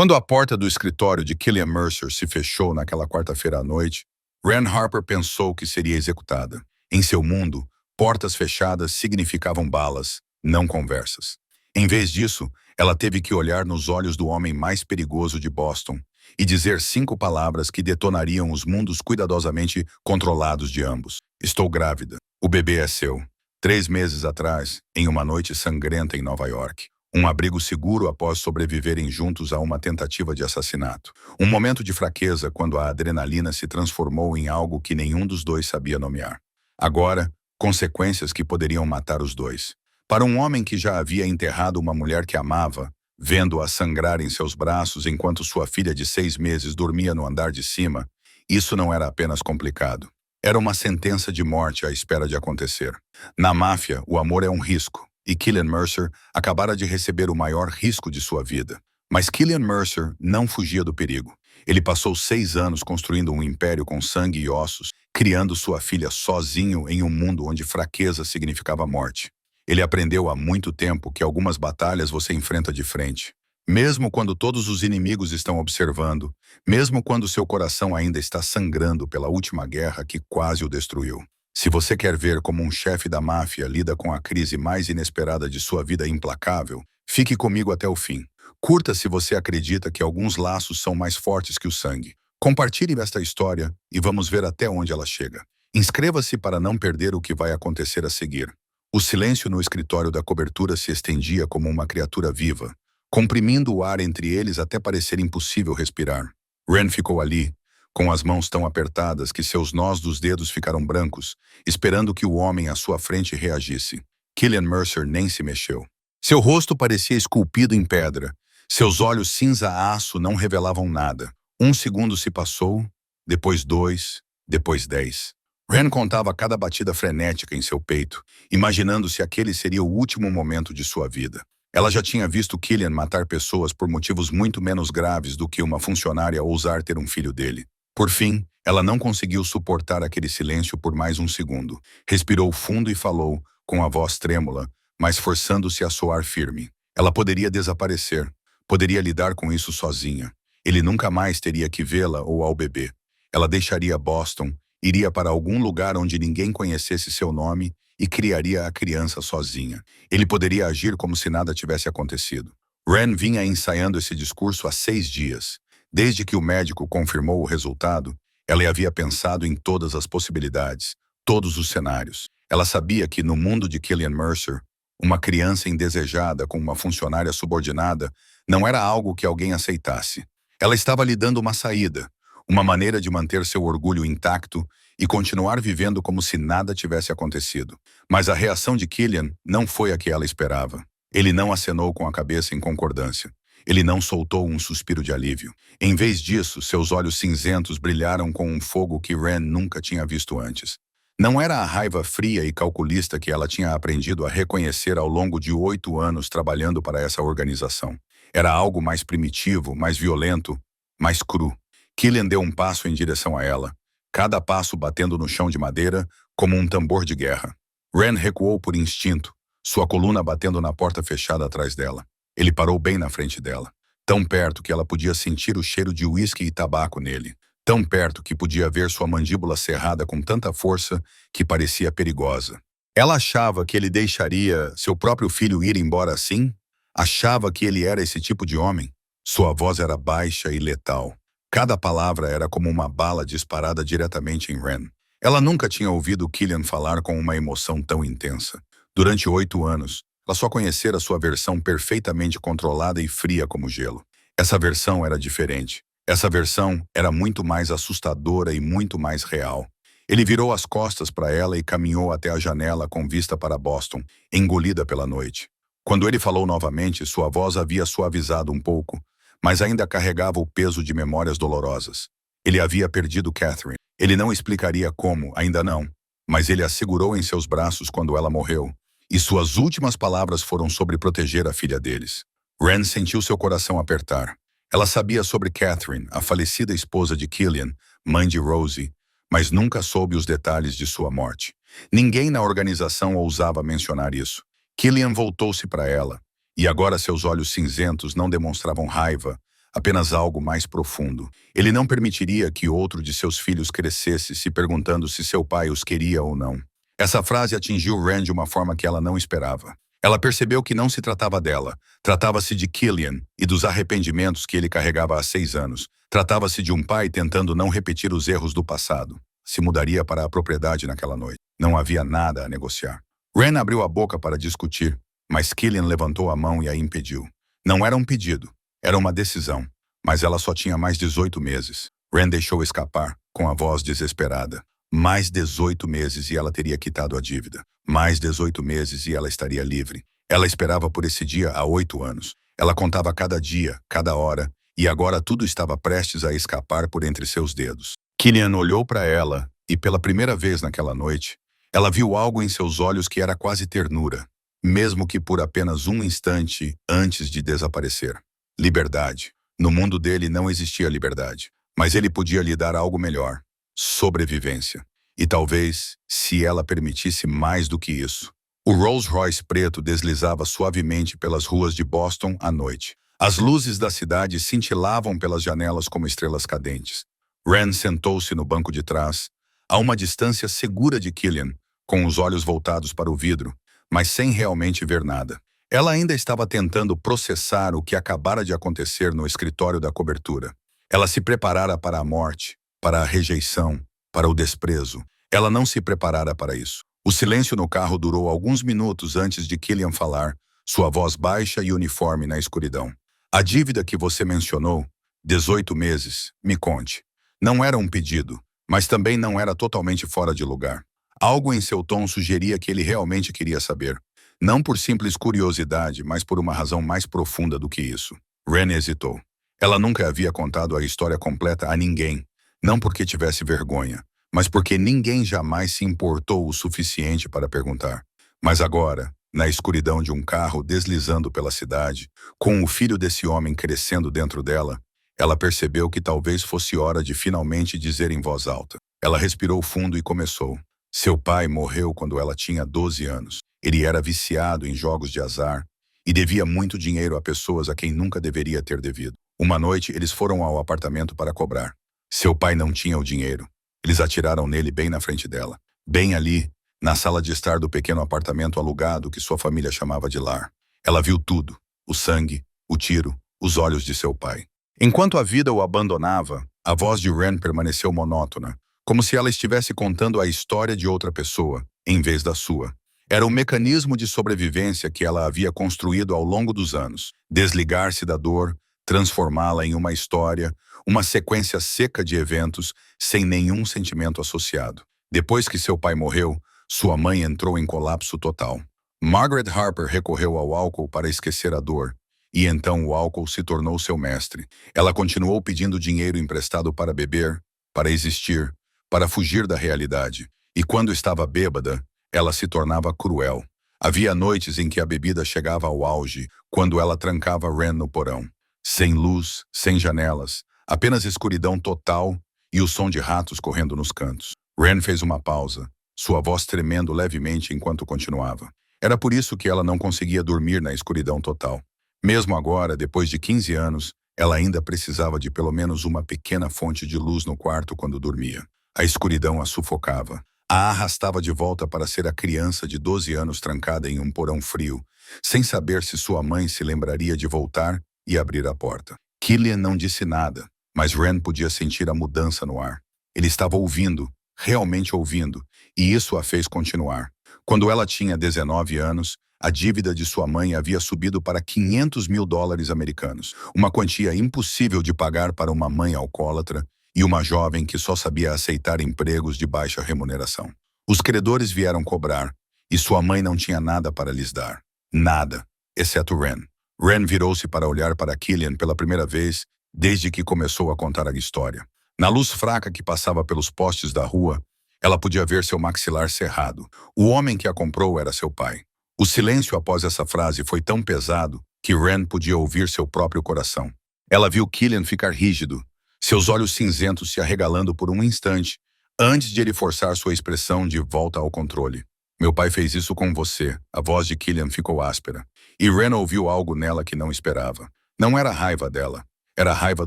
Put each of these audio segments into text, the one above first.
Quando a porta do escritório de Killian Mercer se fechou naquela quarta-feira à noite, Ren Harper pensou que seria executada. Em seu mundo, portas fechadas significavam balas, não conversas. Em vez disso, ela teve que olhar nos olhos do homem mais perigoso de Boston e dizer 5 palavras que detonariam os mundos cuidadosamente controlados de ambos. Estou grávida. O bebê é seu. 3 meses atrás, em uma noite sangrenta em Nova York. Um abrigo seguro após sobreviverem juntos a uma tentativa de assassinato. Um momento de fraqueza quando a adrenalina se transformou em algo que nenhum dos dois sabia nomear. Agora, consequências que poderiam matar os dois. Para um homem que já havia enterrado uma mulher que amava, vendo-a sangrar em seus braços enquanto sua filha de 6 meses dormia no andar de cima, isso não era apenas complicado. Era uma sentença de morte à espera de acontecer. Na máfia, o amor é um risco. E Killian Mercer acabara de receber o maior risco de sua vida. Mas Killian Mercer não fugia do perigo. Ele passou 6 anos construindo um império com sangue e ossos, criando sua filha sozinho em um mundo onde fraqueza significava morte. Ele aprendeu há muito tempo que algumas batalhas você enfrenta de frente. Mesmo quando todos os inimigos estão observando, mesmo quando seu coração ainda está sangrando pela última guerra que quase o destruiu. Se você quer ver como um chefe da máfia lida com a crise mais inesperada de sua vida implacável, fique comigo até o fim. Curta se você acredita que alguns laços são mais fortes que o sangue. Compartilhe esta história e vamos ver até onde ela chega. Inscreva-se para não perder o que vai acontecer a seguir. O silêncio no escritório da cobertura se estendia como uma criatura viva, comprimindo o ar entre eles até parecer impossível respirar. Ren ficou ali, com as mãos tão apertadas que seus nós dos dedos ficaram brancos, esperando que o homem à sua frente reagisse. Killian Mercer nem se mexeu. Seu rosto parecia esculpido em pedra. Seus olhos cinza-aço não revelavam nada. 1 segundo se passou, depois 2, depois 10. Ren contava cada batida frenética em seu peito, imaginando se aquele seria o último momento de sua vida. Ela já tinha visto Killian matar pessoas por motivos muito menos graves do que uma funcionária ousar ter um filho dele. Por fim, ela não conseguiu suportar aquele silêncio por mais 1 segundo. Respirou fundo e falou, com a voz trêmula, mas forçando-se a soar firme. Ela poderia desaparecer. Poderia lidar com isso sozinha. Ele nunca mais teria que vê-la ou ao bebê. Ela deixaria Boston, iria para algum lugar onde ninguém conhecesse seu nome e criaria a criança sozinha. Ele poderia agir como se nada tivesse acontecido. Ren vinha ensaiando esse discurso há 6 dias. Desde que o médico confirmou o resultado, ela havia pensado em todas as possibilidades, todos os cenários. Ela sabia que, no mundo de Killian Mercer, uma criança indesejada com uma funcionária subordinada não era algo que alguém aceitasse. Ela estava lhe dando uma saída, uma maneira de manter seu orgulho intacto e continuar vivendo como se nada tivesse acontecido. Mas a reação de Killian não foi a que ela esperava. Ele não acenou com a cabeça em concordância. Ele não soltou um suspiro de alívio. Em vez disso, seus olhos cinzentos brilharam com um fogo que Ren nunca tinha visto antes. Não era a raiva fria e calculista que ela tinha aprendido a reconhecer ao longo de 8 anos trabalhando para essa organização. Era algo mais primitivo, mais violento, mais cru. Killian deu um passo em direção a ela, cada passo batendo no chão de madeira como um tambor de guerra. Ren recuou por instinto, sua coluna batendo na porta fechada atrás dela. Ele parou bem na frente dela, tão perto que ela podia sentir o cheiro de uísque e tabaco nele, tão perto que podia ver sua mandíbula cerrada com tanta força que parecia perigosa. Ela achava que ele deixaria seu próprio filho ir embora assim? Achava que ele era esse tipo de homem? Sua voz era baixa e letal. Cada palavra era como uma bala disparada diretamente em Ren. Ela nunca tinha ouvido Killian falar com uma emoção tão intensa. Durante 8 anos, ela só conhecera sua versão perfeitamente controlada e fria como gelo. Essa versão era diferente. Essa versão era muito mais assustadora e muito mais real. Ele virou as costas para ela e caminhou até a janela com vista para Boston, engolida pela noite. Quando ele falou novamente, sua voz havia suavizado um pouco, mas ainda carregava o peso de memórias dolorosas. Ele havia perdido Catherine. Ele não explicaria como, ainda não, mas ele a segurou em seus braços quando ela morreu, e suas últimas palavras foram sobre proteger a filha deles. Ren sentiu seu coração apertar. Ela sabia sobre Catherine, a falecida esposa de Killian, mãe de Rosie, mas nunca soube os detalhes de sua morte. Ninguém na organização ousava mencionar isso. Killian voltou-se para ela, e agora seus olhos cinzentos não demonstravam raiva, apenas algo mais profundo. Ele não permitiria que outro de seus filhos crescesse se perguntando se seu pai os queria ou não. Essa frase atingiu Ren de uma forma que ela não esperava. Ela percebeu que não se tratava dela. Tratava-se de Killian e dos arrependimentos que ele carregava há 6 anos. Tratava-se de um pai tentando não repetir os erros do passado. Se mudaria para a propriedade naquela noite. Não havia nada a negociar. Ren abriu a boca para discutir, mas Killian levantou a mão e a impediu. Não era um pedido, era uma decisão. Mas ela só tinha mais 18 meses. Ren deixou escapar, com a voz desesperada. Mais 18 meses e ela teria quitado a dívida. Mais 18 meses e ela estaria livre. Ela esperava por esse dia há 8 anos. Ela contava cada dia, cada hora, e agora tudo estava prestes a escapar por entre seus dedos. Killian olhou para ela e, pela primeira vez naquela noite, ela viu algo em seus olhos que era quase ternura, mesmo que por apenas um instante antes de desaparecer. Liberdade. No mundo dele não existia liberdade, mas ele podia lhe dar algo melhor. Sobrevivência. E talvez, se ela permitisse mais do que isso. O Rolls-Royce preto deslizava suavemente pelas ruas de Boston à noite. As luzes da cidade cintilavam pelas janelas como estrelas cadentes. Ren sentou-se no banco de trás, a uma distância segura de Killian, com os olhos voltados para o vidro, mas sem realmente ver nada. Ela ainda estava tentando processar o que acabara de acontecer no escritório da cobertura. Ela se preparara para a morte, para a rejeição, para o desprezo. Ela não se preparara para isso. O silêncio no carro durou alguns minutos antes de Killian falar, sua voz baixa e uniforme na escuridão. A dívida que você mencionou, 18 meses, me conte. Não era um pedido, mas também não era totalmente fora de lugar. Algo em seu tom sugeria que ele realmente queria saber. Não por simples curiosidade, mas por uma razão mais profunda do que isso. Ren hesitou. Ela nunca havia contado a história completa a ninguém. Não porque tivesse vergonha, mas porque ninguém jamais se importou o suficiente para perguntar. Mas agora, na escuridão de um carro deslizando pela cidade, com o filho desse homem crescendo dentro dela, ela percebeu que talvez fosse hora de finalmente dizer em voz alta. Ela respirou fundo e começou. Seu pai morreu quando ela tinha 12 anos. Ele era viciado em jogos de azar e devia muito dinheiro a pessoas a quem nunca deveria ter devido. Uma noite, eles foram ao apartamento para cobrar. Seu pai não tinha o dinheiro. Eles atiraram nele bem na frente dela. Bem ali, na sala de estar do pequeno apartamento alugado que sua família chamava de lar. Ela viu tudo. O sangue, o tiro, os olhos de seu pai. Enquanto a vida o abandonava, a voz de Ren permaneceu monótona, como se ela estivesse contando a história de outra pessoa, em vez da sua. Era o mecanismo de sobrevivência que ela havia construído ao longo dos anos. Desligar-se da dor, transformá-la em uma história, uma sequência seca de eventos, sem nenhum sentimento associado. Depois que seu pai morreu, sua mãe entrou em colapso total. Margaret Harper recorreu ao álcool para esquecer a dor, e então o álcool se tornou seu mestre. Ela continuou pedindo dinheiro emprestado para beber, para existir, para fugir da realidade. E quando estava bêbada, ela se tornava cruel. Havia noites em que a bebida chegava ao auge, quando ela trancava Ren no porão. Sem luz, sem janelas, apenas escuridão total e o som de ratos correndo nos cantos. Ren fez uma pausa, sua voz tremendo levemente enquanto continuava. Era por isso que ela não conseguia dormir na escuridão total. Mesmo agora, depois de 15 anos, ela ainda precisava de pelo menos uma pequena fonte de luz no quarto quando dormia. A escuridão a sufocava. A arrastava de volta para ser a criança de 12 anos trancada em um porão frio, sem saber se sua mãe se lembraria de voltar e abrir a porta. Killian não disse nada, mas Ren podia sentir a mudança no ar. Ele estava ouvindo, realmente ouvindo, e isso a fez continuar. Quando ela tinha 19 anos, a dívida de sua mãe havia subido para $500 mil americanos, uma quantia impossível de pagar para uma mãe alcoólatra e uma jovem que só sabia aceitar empregos de baixa remuneração. Os credores vieram cobrar, e sua mãe não tinha nada para lhes dar. Nada, exceto Ren. Ren virou-se para olhar para Killian pela primeira vez desde que começou a contar a história. Na luz fraca que passava pelos postes da rua, ela podia ver seu maxilar cerrado. O homem que a comprou era seu pai. O silêncio após essa frase foi tão pesado que Ren podia ouvir seu próprio coração. Ela viu Killian ficar rígido, seus olhos cinzentos se arregalando por um instante, antes de ele forçar sua expressão de volta ao controle. Meu pai fez isso com você. A voz de Killian ficou áspera. E Ren ouviu algo nela que não esperava. Não era a raiva dela. Era a raiva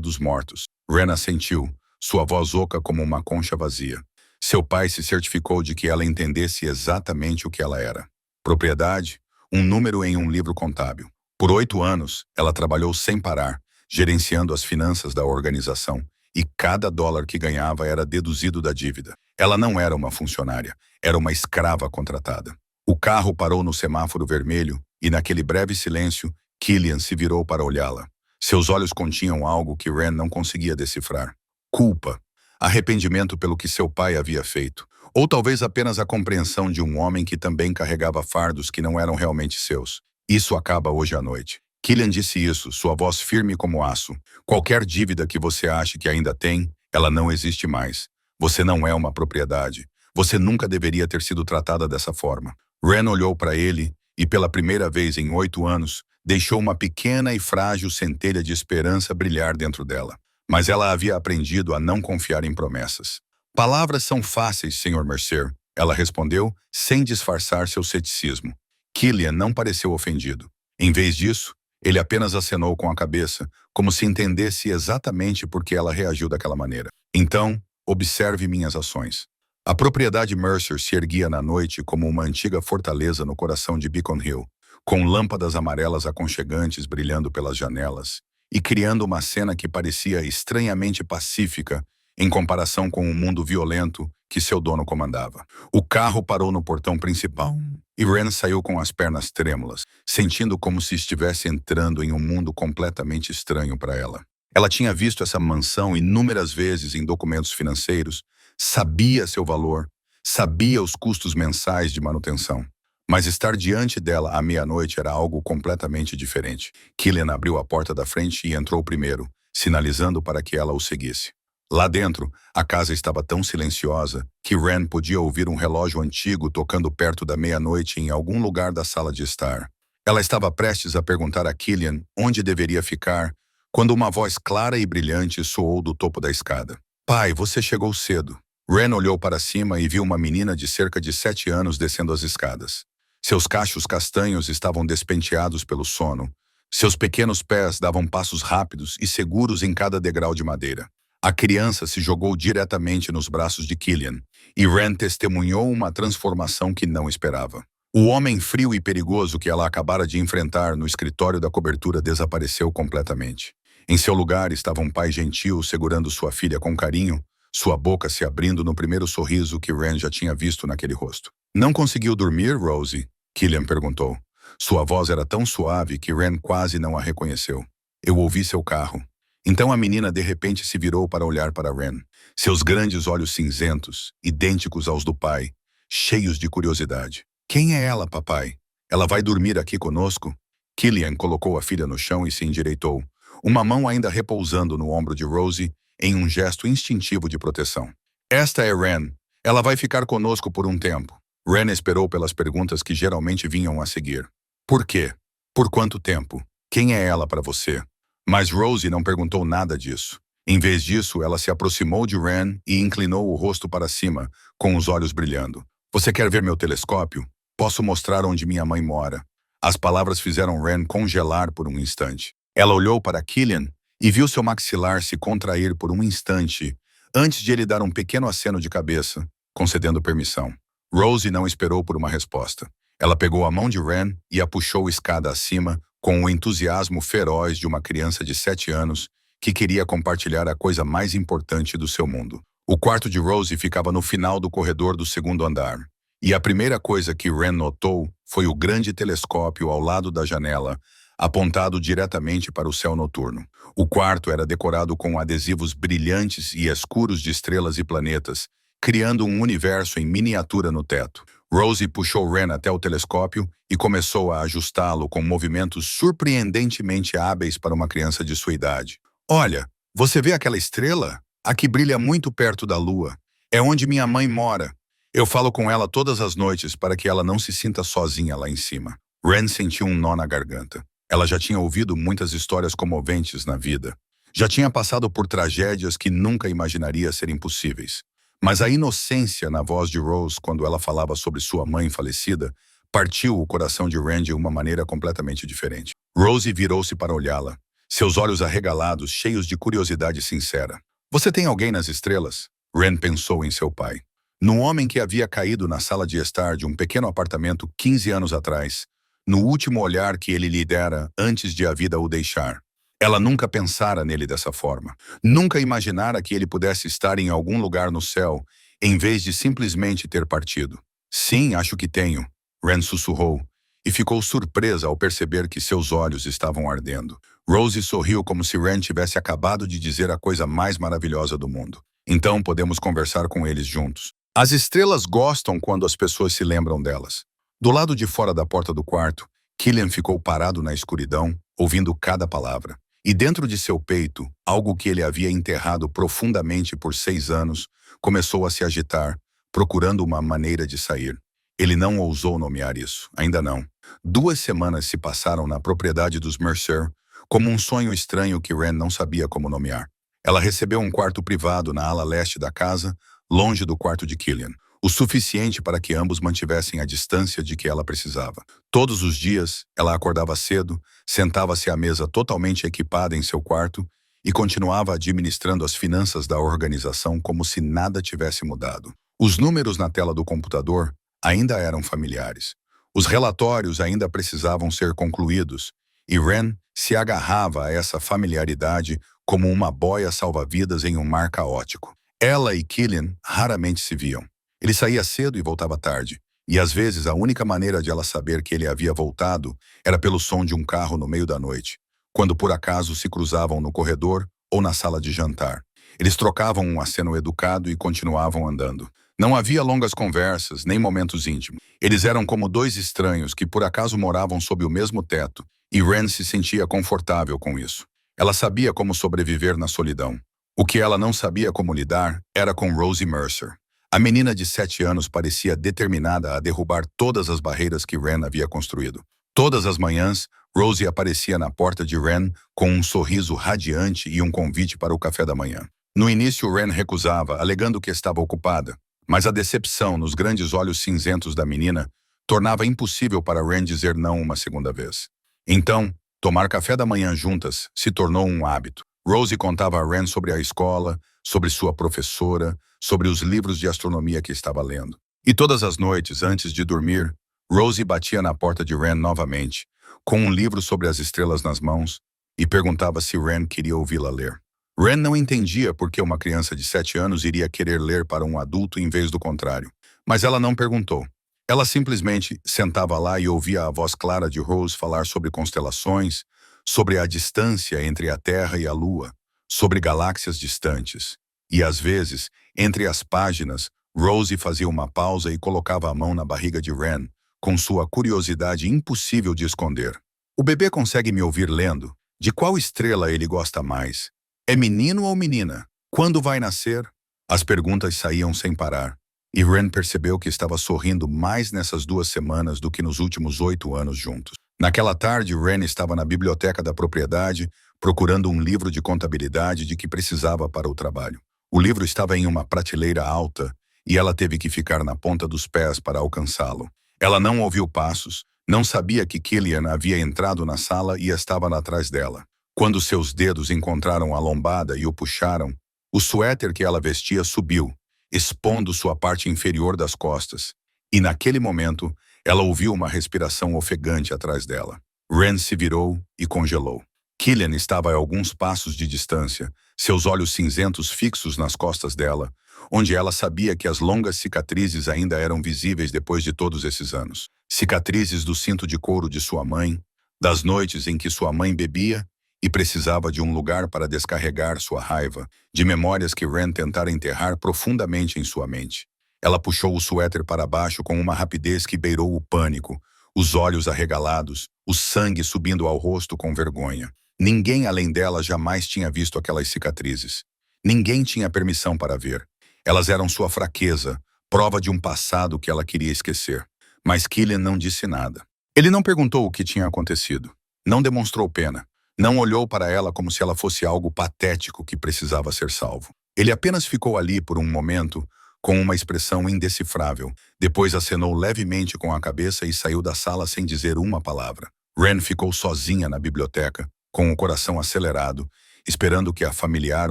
dos mortos. Ren assentiu, sua voz oca como uma concha vazia. Seu pai se certificou de que ela entendesse exatamente o que ela era. Propriedade, um número em um livro contábil. Por 8 anos, ela trabalhou sem parar, gerenciando as finanças da organização, e cada dólar que ganhava era deduzido da dívida. Ela não era uma funcionária, era uma escrava contratada. O carro parou no semáforo vermelho e, naquele breve silêncio, Killian se virou para olhá-la. Seus olhos continham algo que Ren não conseguia decifrar. Culpa. Arrependimento pelo que seu pai havia feito. Ou talvez apenas a compreensão de um homem que também carregava fardos que não eram realmente seus. Isso acaba hoje à noite. Killian disse isso, sua voz firme como aço. Qualquer dívida que você ache que ainda tem, ela não existe mais. Você não é uma propriedade. Você nunca deveria ter sido tratada dessa forma. Ren olhou para ele e, pela primeira vez em 8 anos, deixou uma pequena e frágil centelha de esperança brilhar dentro dela. Mas ela havia aprendido a não confiar em promessas. Palavras são fáceis, Sr. Mercer, ela respondeu, sem disfarçar seu ceticismo. Killian não pareceu ofendido. Em vez disso, ele apenas acenou com a cabeça, como se entendesse exatamente por que ela reagiu daquela maneira. Então, observe minhas ações. A propriedade Mercer se erguia na noite como uma antiga fortaleza no coração de Beacon Hill, com lâmpadas amarelas aconchegantes brilhando pelas janelas e criando uma cena que parecia estranhamente pacífica em comparação com o mundo violento que seu dono comandava. O carro parou no portão principal e Ren saiu com as pernas trêmulas, sentindo como se estivesse entrando em um mundo completamente estranho para ela. Ela tinha visto essa mansão inúmeras vezes em documentos financeiros, sabia seu valor, sabia os custos mensais de manutenção. Mas estar diante dela à meia-noite era algo completamente diferente. Killian abriu a porta da frente e entrou primeiro, sinalizando para que ela o seguisse. Lá dentro, a casa estava tão silenciosa que Ren podia ouvir um relógio antigo tocando perto da meia-noite em algum lugar da sala de estar. Ela estava prestes a perguntar a Killian onde deveria ficar, quando uma voz clara e brilhante soou do topo da escada. Pai, você chegou cedo. Ren olhou para cima e viu uma menina de cerca de 7 anos descendo as escadas. Seus cachos castanhos estavam despenteados pelo sono. Seus pequenos pés davam passos rápidos e seguros em cada degrau de madeira. A criança se jogou diretamente nos braços de Killian, e Ren testemunhou uma transformação que não esperava. O homem frio e perigoso que ela acabara de enfrentar no escritório da cobertura desapareceu completamente. Em seu lugar estava um pai gentil segurando sua filha com carinho, sua boca se abrindo no primeiro sorriso que Ren já tinha visto naquele rosto. Não conseguiu dormir, Rosie? Killian perguntou. Sua voz era tão suave que Ren quase não a reconheceu. Eu ouvi seu carro. Então a menina de repente se virou para olhar para Ren. Seus grandes olhos cinzentos, idênticos aos do pai, cheios de curiosidade. Quem é ela, papai? Ela vai dormir aqui conosco? Killian colocou a filha no chão e se endireitou, uma mão ainda repousando no ombro de Rosie em um gesto instintivo de proteção. Esta é Ren. Ela vai ficar conosco por um tempo. Ren esperou pelas perguntas que geralmente vinham a seguir. Por quê? Por quanto tempo? Quem é ela para você? Mas Rosie não perguntou nada disso. Em vez disso, ela se aproximou de Ren e inclinou o rosto para cima, com os olhos brilhando. Você quer ver meu telescópio? Posso mostrar onde minha mãe mora. As palavras fizeram Ren congelar por um instante. Ela olhou para Killian e viu seu maxilar se contrair por um instante, antes de ele dar um pequeno aceno de cabeça, concedendo permissão. Rosie não esperou por uma resposta. Ela pegou a mão de Ren e a puxou escada acima com o entusiasmo feroz de uma criança de 7 anos que queria compartilhar a coisa mais importante do seu mundo. O quarto de Rosie ficava no final do corredor do segundo andar, e a primeira coisa que Ren notou foi o grande telescópio ao lado da janela, apontado diretamente para o céu noturno. O quarto era decorado com adesivos brilhantes e escuros de estrelas e planetas, criando um universo em miniatura no teto. Rosie puxou Ren até o telescópio e começou a ajustá-lo com movimentos surpreendentemente hábeis para uma criança de sua idade. Olha, você vê aquela estrela? A que brilha muito perto da lua. É onde minha mãe mora. Eu falo com ela todas as noites para que ela não se sinta sozinha lá em cima. Ren sentiu um nó na garganta. Ela já tinha ouvido muitas histórias comoventes na vida. Já tinha passado por tragédias que nunca imaginaria serem possíveis. Mas a inocência na voz de Rose quando ela falava sobre sua mãe falecida partiu o coração de Ren de uma maneira completamente diferente. Rosie virou-se para olhá-la, seus olhos arregalados, cheios de curiosidade sincera. Você tem alguém nas estrelas? Ren pensou em seu pai. No homem que havia caído na sala de estar de um pequeno apartamento 15 anos atrás, no último olhar que ele lhe dera antes de a vida o deixar. Ela nunca pensara nele dessa forma. Nunca imaginara que ele pudesse estar em algum lugar no céu, em vez de simplesmente ter partido. Sim, acho que tenho, Ren sussurrou, e ficou surpresa ao perceber que seus olhos estavam ardendo. Rosie sorriu como se Ren tivesse acabado de dizer a coisa mais maravilhosa do mundo. Então podemos conversar com eles juntos. As estrelas gostam quando as pessoas se lembram delas. Do lado de fora da porta do quarto, Killian ficou parado na escuridão, ouvindo cada palavra. E dentro de seu peito, algo que ele havia enterrado profundamente por 6 anos, começou a se agitar, procurando uma maneira de sair. Ele não ousou nomear isso, ainda não. 2 semanas se passaram na propriedade dos Mercer, como um sonho estranho que Ren não sabia como nomear. Ela recebeu um quarto privado na ala leste da casa, longe do quarto de Killian, o suficiente para que ambos mantivessem a distância de que ela precisava. Todos os dias, ela acordava cedo, sentava-se à mesa totalmente equipada em seu quarto e continuava administrando as finanças da organização como se nada tivesse mudado. Os números na tela do computador ainda eram familiares. Os relatórios ainda precisavam ser concluídos, e Ren se agarrava a essa familiaridade como uma boia salva-vidas em um mar caótico. Ela e Killian raramente se viam. Ele saía cedo e voltava tarde, e às vezes a única maneira de ela saber que ele havia voltado era pelo som de um carro no meio da noite, quando por acaso se cruzavam no corredor ou na sala de jantar. Eles trocavam um aceno educado e continuavam andando. Não havia longas conversas, nem momentos íntimos. Eles eram como 2 estranhos que por acaso moravam sob o mesmo teto, e Ren se sentia confortável com isso. Ela sabia como sobreviver na solidão. O que ela não sabia como lidar era com Rosie Mercer. A menina de 7 anos parecia determinada a derrubar todas as barreiras que Ren havia construído. Todas as manhãs, Rosie aparecia na porta de Ren com um sorriso radiante e um convite para o café da manhã. No início, Ren recusava, alegando que estava ocupada, mas a decepção nos grandes olhos cinzentos da menina tornava impossível para Ren dizer não uma segunda vez. Então, tomar café da manhã juntas se tornou um hábito. Rosie contava a Ren sobre a escola, sobre sua professora, sobre os livros de astronomia que estava lendo. E todas as noites, antes de dormir, Rosie batia na porta de Ren novamente, com um livro sobre as estrelas nas mãos, e perguntava se Ren queria ouvi-la ler. Ren não entendia por que uma criança de 7 anos iria querer ler para um adulto em vez do contrário, mas ela não perguntou. Ela simplesmente sentava lá e ouvia a voz clara de Rose falar sobre constelações, sobre a distância entre a Terra e a Lua, sobre galáxias distantes. E às vezes, entre as páginas, Rosie fazia uma pausa e colocava a mão na barriga de Ren, com sua curiosidade impossível de esconder. O bebê consegue me ouvir lendo? De qual estrela ele gosta mais? É menino ou menina? Quando vai nascer? As perguntas saíam sem parar, e Ren percebeu que estava sorrindo mais nessas 2 semanas do que nos últimos 8 anos juntos. Naquela tarde, Ren estava na biblioteca da propriedade, procurando um livro de contabilidade de que precisava para o trabalho. O livro estava em uma prateleira alta, e ela teve que ficar na ponta dos pés para alcançá-lo. Ela não ouviu passos, não sabia que Killian havia entrado na sala e estava atrás dela. Quando seus dedos encontraram a lombada e o puxaram, o suéter que ela vestia subiu, expondo sua parte inferior das costas. E naquele momento, ela ouviu uma respiração ofegante atrás dela. Ren se virou e congelou. Killian estava a alguns passos de distância, seus olhos cinzentos fixos nas costas dela, onde ela sabia que as longas cicatrizes ainda eram visíveis depois de todos esses anos. Cicatrizes do cinto de couro de sua mãe, das noites em que sua mãe bebia e precisava de um lugar para descarregar sua raiva, de memórias que Ren tentara enterrar profundamente em sua mente. Ela puxou o suéter para baixo com uma rapidez que beirou o pânico, os olhos arregalados, o sangue subindo ao rosto com vergonha. Ninguém além dela jamais tinha visto aquelas cicatrizes. Ninguém tinha permissão para ver. Elas eram sua fraqueza, prova de um passado que ela queria esquecer. Mas Killian não disse nada. Ele não perguntou o que tinha acontecido. Não demonstrou pena. Não olhou para ela como se ela fosse algo patético que precisava ser salvo. Ele apenas ficou ali por um momento, com uma expressão indecifrável. Depois acenou levemente com a cabeça e saiu da sala sem dizer uma palavra. Ren ficou sozinha na biblioteca, com o coração acelerado, esperando que a familiar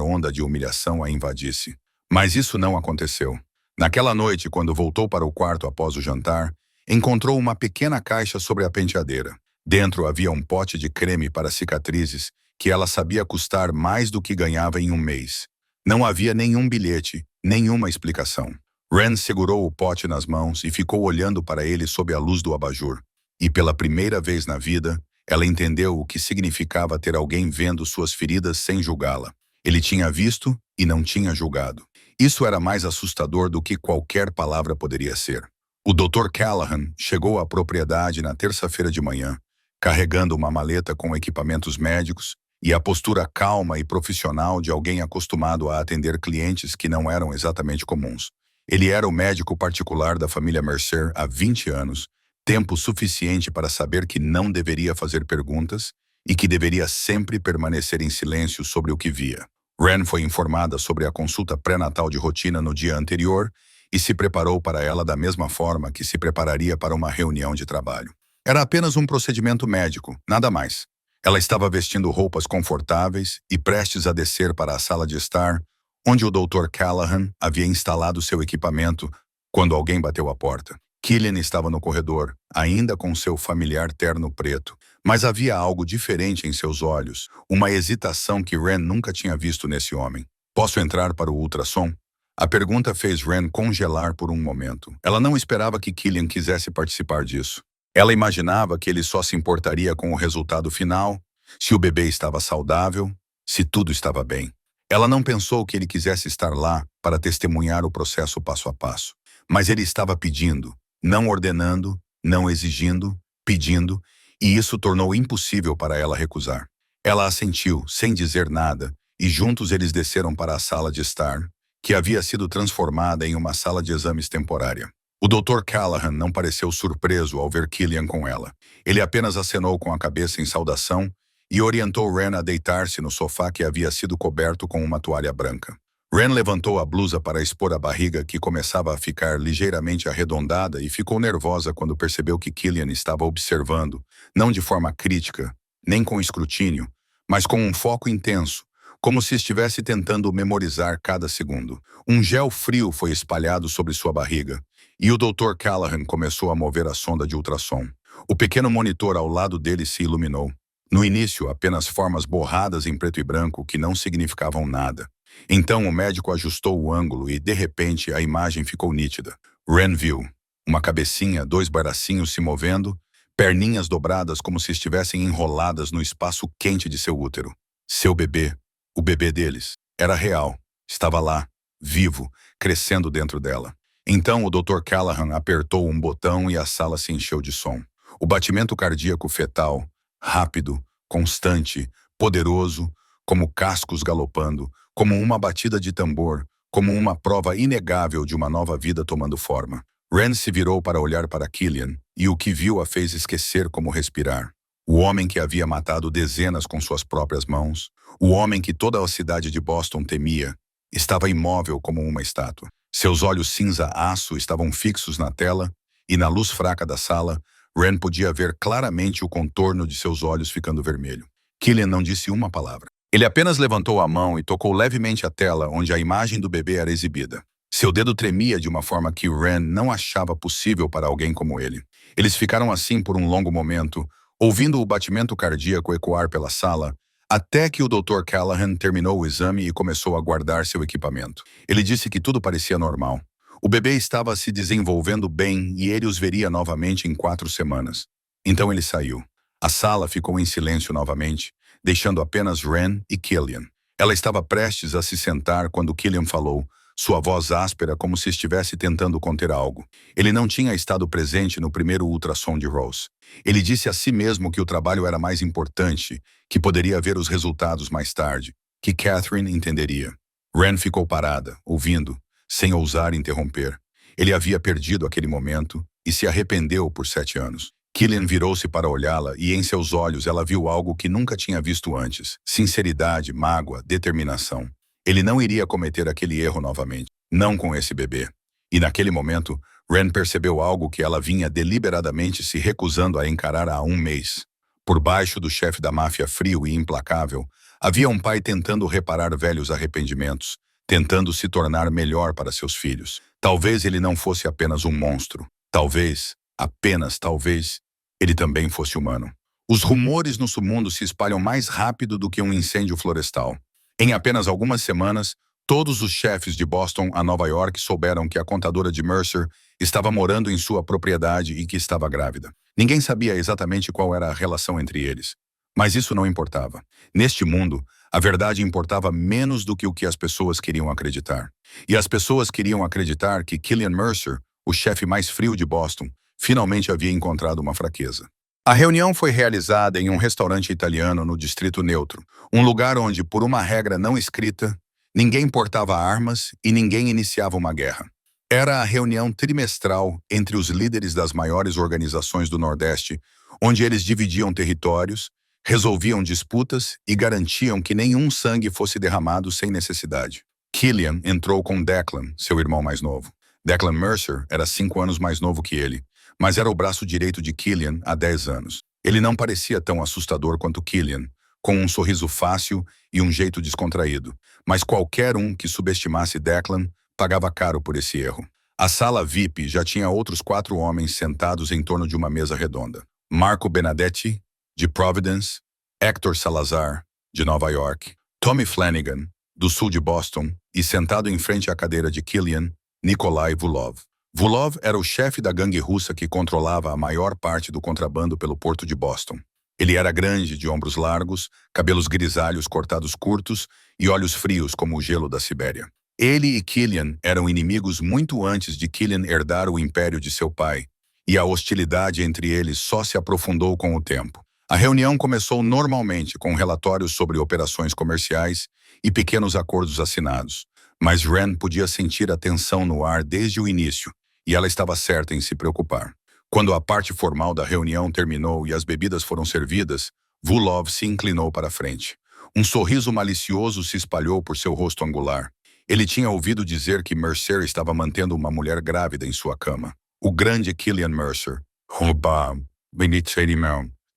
onda de humilhação a invadisse. Mas isso não aconteceu. Naquela noite, quando voltou para o quarto após o jantar, encontrou uma pequena caixa sobre a penteadeira. Dentro havia um pote de creme para cicatrizes que ela sabia custar mais do que ganhava em um mês. Não havia nenhum bilhete, nenhuma explicação. Ren segurou o pote nas mãos e ficou olhando para ele sob a luz do abajur. E pela primeira vez na vida, ela entendeu o que significava ter alguém vendo suas feridas sem julgá-la. Ele tinha visto e não tinha julgado. Isso era mais assustador do que qualquer palavra poderia ser. O Dr. Callahan chegou à propriedade na terça-feira de manhã, carregando uma maleta com equipamentos médicos e a postura calma e profissional de alguém acostumado a atender clientes que não eram exatamente comuns. Ele era o médico particular da família Mercer há 20 anos, tempo suficiente para saber que não deveria fazer perguntas e que deveria sempre permanecer em silêncio sobre o que via. Ren foi informada sobre a consulta pré-natal de rotina no dia anterior e se preparou para ela da mesma forma que se prepararia para uma reunião de trabalho. Era apenas um procedimento médico, nada mais. Ela estava vestindo roupas confortáveis e prestes a descer para a sala de estar, onde o Dr. Callahan havia instalado seu equipamento quando alguém bateu à porta. Killian estava no corredor, ainda com seu familiar terno preto, mas havia algo diferente em seus olhos, uma hesitação que Ren nunca tinha visto nesse homem. "Posso entrar para o ultrassom?" A pergunta fez Ren congelar por um momento. Ela não esperava que Killian quisesse participar disso. Ela imaginava que ele só se importaria com o resultado final, se o bebê estava saudável, se tudo estava bem. Ela não pensou que ele quisesse estar lá para testemunhar o processo passo a passo. Mas ele estava pedindo, não ordenando, não exigindo, pedindo, e isso tornou impossível para ela recusar. Ela assentiu, sem dizer nada, e juntos eles desceram para a sala de estar, que havia sido transformada em uma sala de exames temporária. O Dr. Callahan não pareceu surpreso ao ver Killian com ela. Ele apenas acenou com a cabeça em saudação e orientou Ren a deitar-se no sofá que havia sido coberto com uma toalha branca. Ren levantou a blusa para expor a barriga que começava a ficar ligeiramente arredondada e ficou nervosa quando percebeu que Killian estava observando, não de forma crítica, nem com escrutínio, mas com um foco intenso, como se estivesse tentando memorizar cada segundo. Um gel frio foi espalhado sobre sua barriga, e o Dr. Callahan começou a mover a sonda de ultrassom. O pequeno monitor ao lado dele se iluminou. No início, apenas formas borradas em preto e branco que não significavam nada. Então o médico ajustou o ângulo e, de repente, a imagem ficou nítida. Ren viu uma cabecinha, 2 bracinhos se movendo, perninhas dobradas como se estivessem enroladas no espaço quente de seu útero. Seu bebê, o bebê deles, era real. Estava lá, vivo, crescendo dentro dela. Então o Dr. Callahan apertou um botão e a sala se encheu de som. O batimento cardíaco fetal, rápido, constante, poderoso, como cascos galopando, como uma batida de tambor, como uma prova inegável de uma nova vida tomando forma. Ren se virou para olhar para Killian, e o que viu a fez esquecer como respirar. O homem que havia matado dezenas com suas próprias mãos, o homem que toda a cidade de Boston temia, estava imóvel como uma estátua. Seus olhos cinza-aço estavam fixos na tela, e na luz fraca da sala, Ren podia ver claramente o contorno de seus olhos ficando vermelho. Killian não disse uma palavra. Ele apenas levantou a mão e tocou levemente a tela onde a imagem do bebê era exibida. Seu dedo tremia de uma forma que Ren não achava possível para alguém como ele. Eles ficaram assim por um longo momento, ouvindo o batimento cardíaco ecoar pela sala, até que o Dr. Callahan terminou o exame e começou a guardar seu equipamento. Ele disse que tudo parecia normal. O bebê estava se desenvolvendo bem e ele os veria novamente em 4 semanas. Então ele saiu. A sala ficou em silêncio novamente, deixando apenas Ren e Killian. Ela estava prestes a se sentar quando Killian falou, sua voz áspera como se estivesse tentando conter algo. Ele não tinha estado presente no primeiro ultrassom de Rose. Ele disse a si mesmo que o trabalho era mais importante, que poderia ver os resultados mais tarde, que Catherine entenderia. Ren ficou parada, ouvindo, sem ousar interromper. Ele havia perdido aquele momento e se arrependeu por 7 anos. Killian virou-se para olhá-la e em seus olhos ela viu algo que nunca tinha visto antes. Sinceridade, mágoa, determinação. Ele não iria cometer aquele erro novamente. Não com esse bebê. E naquele momento, Ren percebeu algo que ela vinha deliberadamente se recusando a encarar há um mês. Por baixo do chefe da máfia frio e implacável, havia um pai tentando reparar velhos arrependimentos, tentando se tornar melhor para seus filhos. Talvez ele não fosse apenas um monstro. Talvez, apenas talvez, ele também fosse humano. Os rumores no submundo se espalham mais rápido do que um incêndio florestal. Em apenas algumas semanas, todos os chefes de Boston a Nova York souberam que a contadora de Mercer estava morando em sua propriedade e que estava grávida. Ninguém sabia exatamente qual era a relação entre eles. Mas isso não importava. Neste mundo, a verdade importava menos do que o que as pessoas queriam acreditar. E as pessoas queriam acreditar que Killian Mercer, o chefe mais frio de Boston, finalmente havia encontrado uma fraqueza. A reunião foi realizada em um restaurante italiano no Distrito Neutro, um lugar onde, por uma regra não escrita, ninguém portava armas e ninguém iniciava uma guerra. Era a reunião trimestral entre os líderes das maiores organizações do Nordeste, onde eles dividiam territórios, resolviam disputas e garantiam que nenhum sangue fosse derramado sem necessidade. Killian entrou com Declan, seu irmão mais novo. Declan Mercer era 5 anos mais novo que ele, mas era o braço direito de Killian há 10 anos. Ele não parecia tão assustador quanto Killian, com um sorriso fácil e um jeito descontraído, mas qualquer um que subestimasse Declan pagava caro por esse erro. A sala VIP já tinha outros 4 homens sentados em torno de uma mesa redonda. Marco Benedetti, de Providence, Hector Salazar, de Nova York, Tommy Flanagan, do sul de Boston, e sentado em frente à cadeira de Killian, Nikolai Vulov. Vulov era o chefe da gangue russa que controlava a maior parte do contrabando pelo porto de Boston. Ele era grande, de ombros largos, cabelos grisalhos cortados curtos e olhos frios como o gelo da Sibéria. Ele e Killian eram inimigos muito antes de Killian herdar o império de seu pai, e a hostilidade entre eles só se aprofundou com o tempo. A reunião começou normalmente com relatórios sobre operações comerciais e pequenos acordos assinados, mas Ren podia sentir a tensão no ar desde o início, e ela estava certa em se preocupar. Quando a parte formal da reunião terminou e as bebidas foram servidas, Vulov se inclinou para a frente. Um sorriso malicioso se espalhou por seu rosto angular. Ele tinha ouvido dizer que Mercer estava mantendo uma mulher grávida em sua cama. O grande Killian Mercer.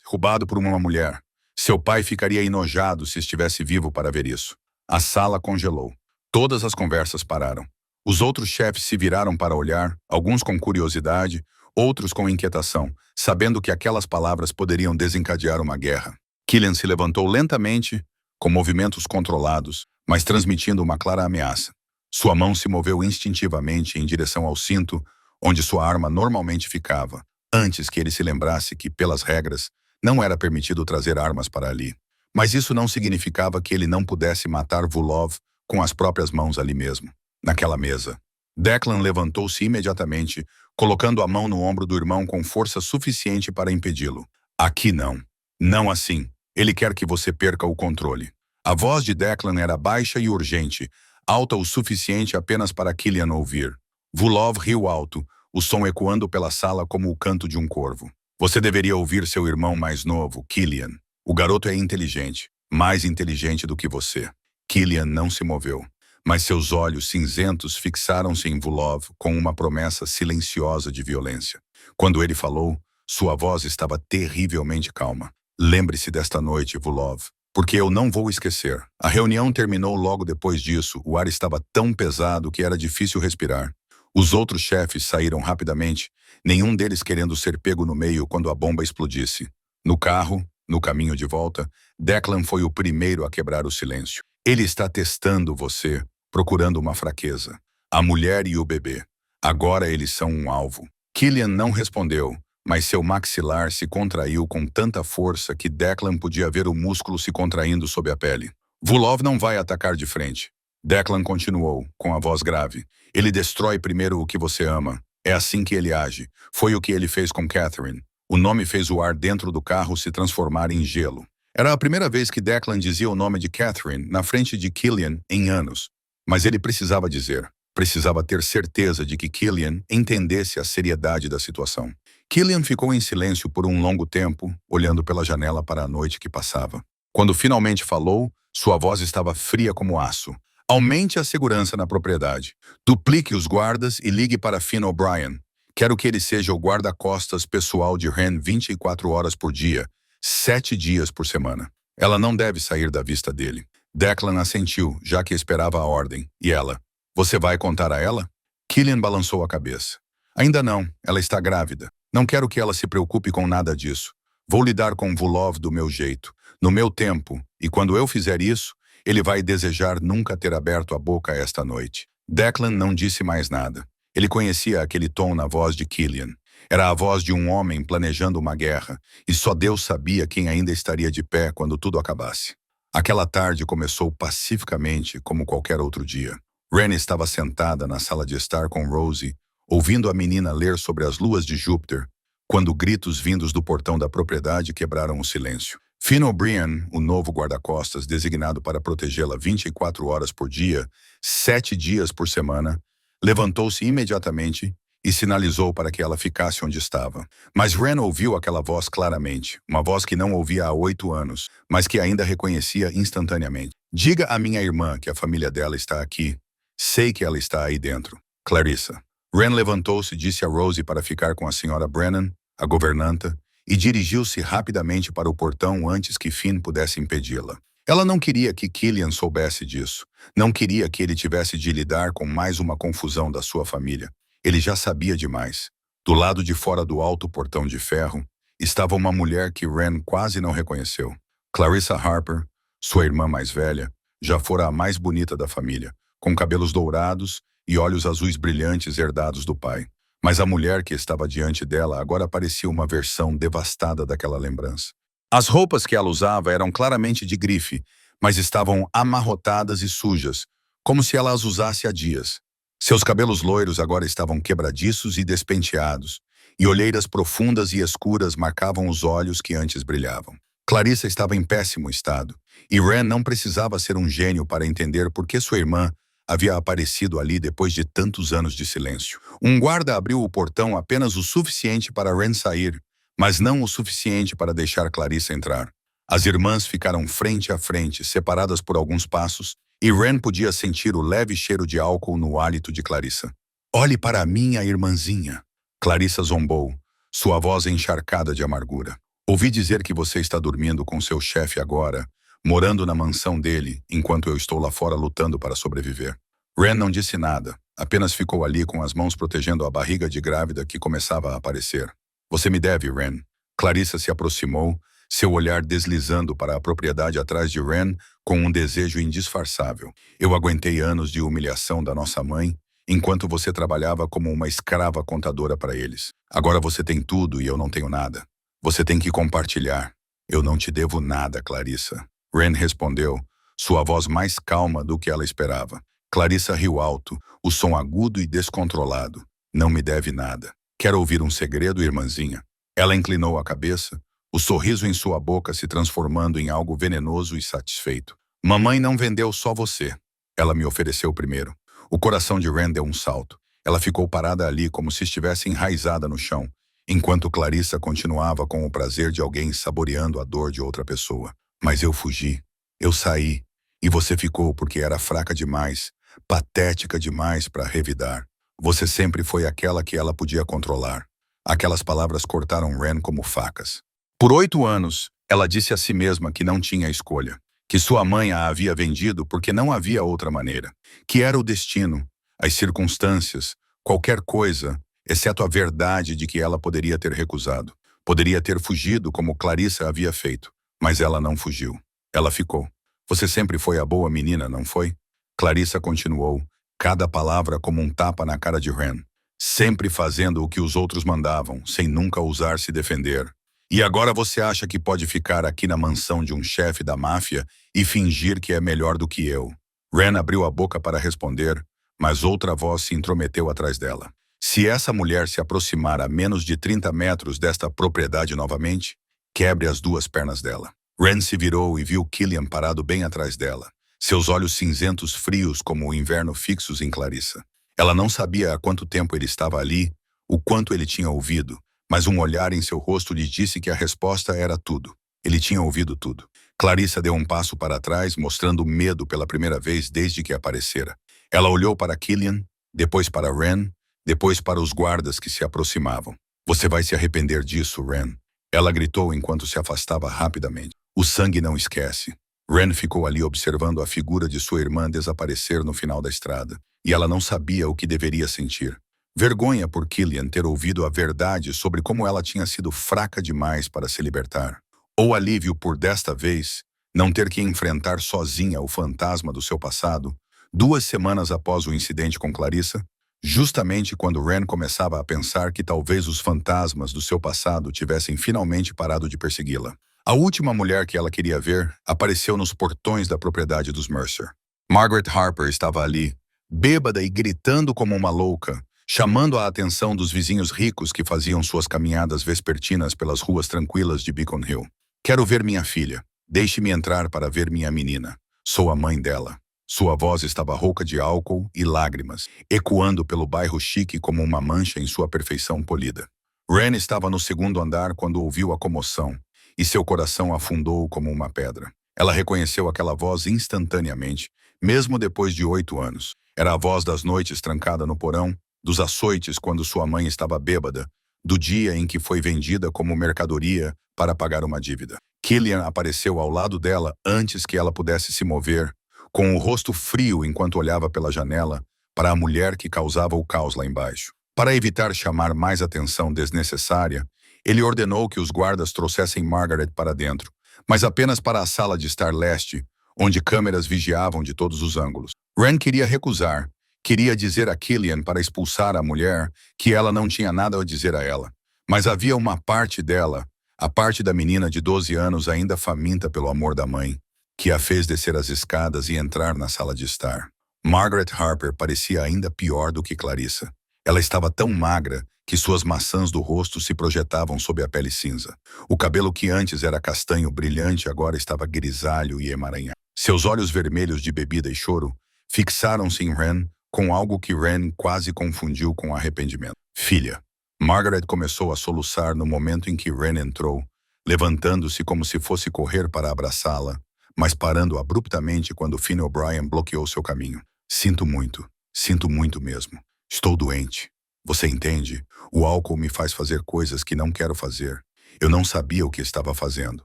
Roubado por uma mulher. Seu pai ficaria enojado se estivesse vivo para ver isso. A sala congelou. Todas as conversas pararam. Os outros chefes se viraram para olhar, alguns com curiosidade, outros com inquietação, sabendo que aquelas palavras poderiam desencadear uma guerra. Killian se levantou lentamente, com movimentos controlados, mas transmitindo uma clara ameaça. Sua mão se moveu instintivamente em direção ao cinto, onde sua arma normalmente ficava, antes que ele se lembrasse que, pelas regras, não era permitido trazer armas para ali. Mas isso não significava que ele não pudesse matar Vulov com as próprias mãos ali mesmo, naquela mesa. Declan levantou-se imediatamente, colocando a mão no ombro do irmão com força suficiente para impedi-lo. Aqui não. Não assim. Ele quer que você perca o controle. A voz de Declan era baixa e urgente, alta o suficiente apenas para Killian ouvir. Vulov riu alto, o som ecoando pela sala como o canto de um corvo. Você deveria ouvir seu irmão mais novo, Killian. O garoto é inteligente, mais inteligente do que você. Killian não se moveu, mas seus olhos cinzentos fixaram-se em Vulov com uma promessa silenciosa de violência. Quando ele falou, sua voz estava terrivelmente calma. Lembre-se desta noite, Vulov, porque eu não vou esquecer. A reunião terminou logo depois disso, o ar estava tão pesado que era difícil respirar. Os outros chefes saíram rapidamente, nenhum deles querendo ser pego no meio quando a bomba explodisse. No carro, no caminho de volta, Declan foi o primeiro a quebrar o silêncio. Ele está testando você, procurando uma fraqueza. A mulher e o bebê. Agora eles são um alvo. Killian não respondeu, mas seu maxilar se contraiu com tanta força que Declan podia ver o músculo se contraindo sob a pele. Vulov não vai atacar de frente. Declan continuou, com a voz grave. Ele destrói primeiro o que você ama. É assim que ele age. Foi o que ele fez com Catherine. O nome fez o ar dentro do carro se transformar em gelo. Era a primeira vez que Declan dizia o nome de Catherine na frente de Killian em anos. Mas ele precisava dizer. Precisava ter certeza de que Killian entendesse a seriedade da situação. Killian ficou em silêncio por um longo tempo, olhando pela janela para a noite que passava. Quando finalmente falou, sua voz estava fria como aço. Aumente a segurança na propriedade. Duplique os guardas e ligue para Finn O'Brien. Quero que ele seja o guarda-costas pessoal de Ren 24 horas por dia, 7 dias por semana. Ela não deve sair da vista dele. Declan assentiu, já que esperava a ordem. E ela? Você vai contar a ela? Killian balançou a cabeça. Ainda não, ela está grávida. Não quero que ela se preocupe com nada disso. Vou lidar com Vulov do meu jeito, no meu tempo, e quando eu fizer isso, ele vai desejar nunca ter aberto a boca esta noite. Declan não disse mais nada. Ele conhecia aquele tom na voz de Killian. Era a voz de um homem planejando uma guerra, e só Deus sabia quem ainda estaria de pé quando tudo acabasse. Aquela tarde começou pacificamente como qualquer outro dia. Wren estava sentada na sala de estar com Rosie, ouvindo a menina ler sobre as luas de Júpiter, quando gritos vindos do portão da propriedade quebraram o silêncio. Finn O'Brien, o novo guarda-costas designado para protegê-la 24 horas por dia, 7 dias por semana, levantou-se imediatamente e sinalizou para que ela ficasse onde estava. Mas Wren ouviu aquela voz claramente, uma voz que não ouvia há 8 anos, mas que ainda reconhecia instantaneamente. Diga à minha irmã que a família dela está aqui. Sei que ela está aí dentro. Clarissa. Wren levantou-se e disse a Rosie para ficar com a senhora Brennan, a governanta, e dirigiu-se rapidamente para o portão antes que Finn pudesse impedi-la. Ela não queria que Killian soubesse disso. Não queria que ele tivesse de lidar com mais uma confusão da sua família. Ele já sabia demais. Do lado de fora do alto portão de ferro, estava uma mulher que Wren quase não reconheceu. Clarissa Harper, sua irmã mais velha, já fora a mais bonita da família, com cabelos dourados e olhos azuis brilhantes herdados do pai. Mas a mulher que estava diante dela agora parecia uma versão devastada daquela lembrança. As roupas que ela usava eram claramente de grife, mas estavam amarrotadas e sujas, como se ela as usasse há dias. Seus cabelos loiros agora estavam quebradiços e despenteados, e olheiras profundas e escuras marcavam os olhos que antes brilhavam. Clarissa estava em péssimo estado, e Wren não precisava ser um gênio para entender por que sua irmã havia aparecido ali depois de tantos anos de silêncio. Um guarda abriu o portão apenas o suficiente para Wren sair, mas não o suficiente para deixar Clarissa entrar. As irmãs ficaram frente a frente, separadas por alguns passos, e Wren podia sentir o leve cheiro de álcool no hálito de Clarissa. Olhe para minha irmãzinha. Clarissa zombou, sua voz encharcada de amargura. Ouvi dizer que você está dormindo com seu chefe agora, morando na mansão dele, enquanto eu estou lá fora lutando para sobreviver. Wren não disse nada, apenas ficou ali com as mãos protegendo a barriga de grávida que começava a aparecer. Você me deve, Wren. Clarissa se aproximou, seu olhar deslizando para a propriedade atrás de Wren com um desejo indisfarçável. Eu aguentei anos de humilhação da nossa mãe, enquanto você trabalhava como uma escrava contadora para eles. Agora você tem tudo e eu não tenho nada. Você tem que compartilhar. Eu não te devo nada, Clarissa. Wren respondeu, sua voz mais calma do que ela esperava. Clarissa riu alto, o som agudo e descontrolado. Não me deve nada. Quer ouvir um segredo, irmãzinha? Ela inclinou a cabeça, o sorriso em sua boca se transformando em algo venenoso e satisfeito. Mamãe não vendeu só você. Ela me ofereceu primeiro. O coração de Wren deu um salto. Ela ficou parada ali como se estivesse enraizada no chão, enquanto Clarissa continuava com o prazer de alguém saboreando a dor de outra pessoa. Mas eu fugi. Eu saí. E você ficou porque era fraca demais, patética demais para revidar. Você sempre foi aquela que ela podia controlar. Aquelas palavras cortaram Wren como facas. Por 8 anos, ela disse a si mesma que não tinha escolha, que sua mãe a havia vendido porque não havia outra maneira, que era o destino, as circunstâncias, qualquer coisa, exceto a verdade de que ela poderia ter recusado. Poderia ter fugido como Clarissa havia feito, mas ela não fugiu. Ela ficou. Você sempre foi a boa menina, não foi? Clarissa continuou, cada palavra como um tapa na cara de Wren, sempre fazendo o que os outros mandavam, sem nunca ousar se defender. E agora você acha que pode ficar aqui na mansão de um chefe da máfia e fingir que é melhor do que eu? Wren abriu a boca para responder, mas outra voz se intrometeu atrás dela. Se essa mulher se aproximar a menos de 30 metros desta propriedade novamente, quebre as 2 pernas dela. Wren se virou e viu Killian parado bem atrás dela, seus olhos cinzentos frios como o inverno fixos em Clarissa. Ela não sabia há quanto tempo ele estava ali, o quanto ele tinha ouvido, mas um olhar em seu rosto lhe disse que a resposta era tudo. Ele tinha ouvido tudo. Clarissa deu um passo para trás, mostrando medo pela primeira vez desde que aparecera. Ela olhou para Killian, depois para Wren, depois para os guardas que se aproximavam. Você vai se arrepender disso, Wren. Ela gritou enquanto se afastava rapidamente. O sangue não esquece. Ren ficou ali observando a figura de sua irmã desaparecer no final da estrada, e ela não sabia o que deveria sentir. Vergonha por Killian ter ouvido a verdade sobre como ela tinha sido fraca demais para se libertar. Ou alívio por, desta vez, não ter que enfrentar sozinha o fantasma do seu passado, 2 semanas após o incidente com Clarissa, justamente quando Ren começava a pensar que talvez os fantasmas do seu passado tivessem finalmente parado de persegui-la. A última mulher que ela queria ver apareceu nos portões da propriedade dos Mercer. Margaret Harper estava ali, bêbada e gritando como uma louca, chamando a atenção dos vizinhos ricos que faziam suas caminhadas vespertinas pelas ruas tranquilas de Beacon Hill. Quero ver minha filha. Deixe-me entrar para ver minha menina. Sou a mãe dela. Sua voz estava rouca de álcool e lágrimas, ecoando pelo bairro chique como uma mancha em sua perfeição polida. Ren estava no segundo andar quando ouviu a comoção, e seu coração afundou como uma pedra. Ela reconheceu aquela voz instantaneamente, mesmo depois de 8 anos. Era a voz das noites trancada no porão, dos açoites quando sua mãe estava bêbada, do dia em que foi vendida como mercadoria para pagar uma dívida. Killian apareceu ao lado dela antes que ela pudesse se mover, com o rosto frio enquanto olhava pela janela para a mulher que causava o caos lá embaixo. Para evitar chamar mais atenção desnecessária, ele ordenou que os guardas trouxessem Margaret para dentro, mas apenas para a sala de estar leste, onde câmeras vigiavam de todos os ângulos. Ren queria recusar, queria dizer a Killian para expulsar a mulher que ela não tinha nada a dizer a ela. Mas havia uma parte dela, a parte da menina de 12 anos ainda faminta pelo amor da mãe, que a fez descer as escadas e entrar na sala de estar. Margaret Harper parecia ainda pior do que Clarissa. Ela estava tão magra que suas maçãs do rosto se projetavam sob a pele cinza. O cabelo que antes era castanho brilhante agora estava grisalho e emaranhado. Seus olhos vermelhos de bebida e choro fixaram-se em Ren com algo que Ren quase confundiu com arrependimento. Filha. Margaret começou a soluçar no momento em que Ren entrou, levantando-se como se fosse correr para abraçá-la, mas parando abruptamente quando Finn O'Brien bloqueou seu caminho. Sinto muito mesmo. Estou doente. Você entende? O álcool me faz fazer coisas que não quero fazer. Eu não sabia o que estava fazendo.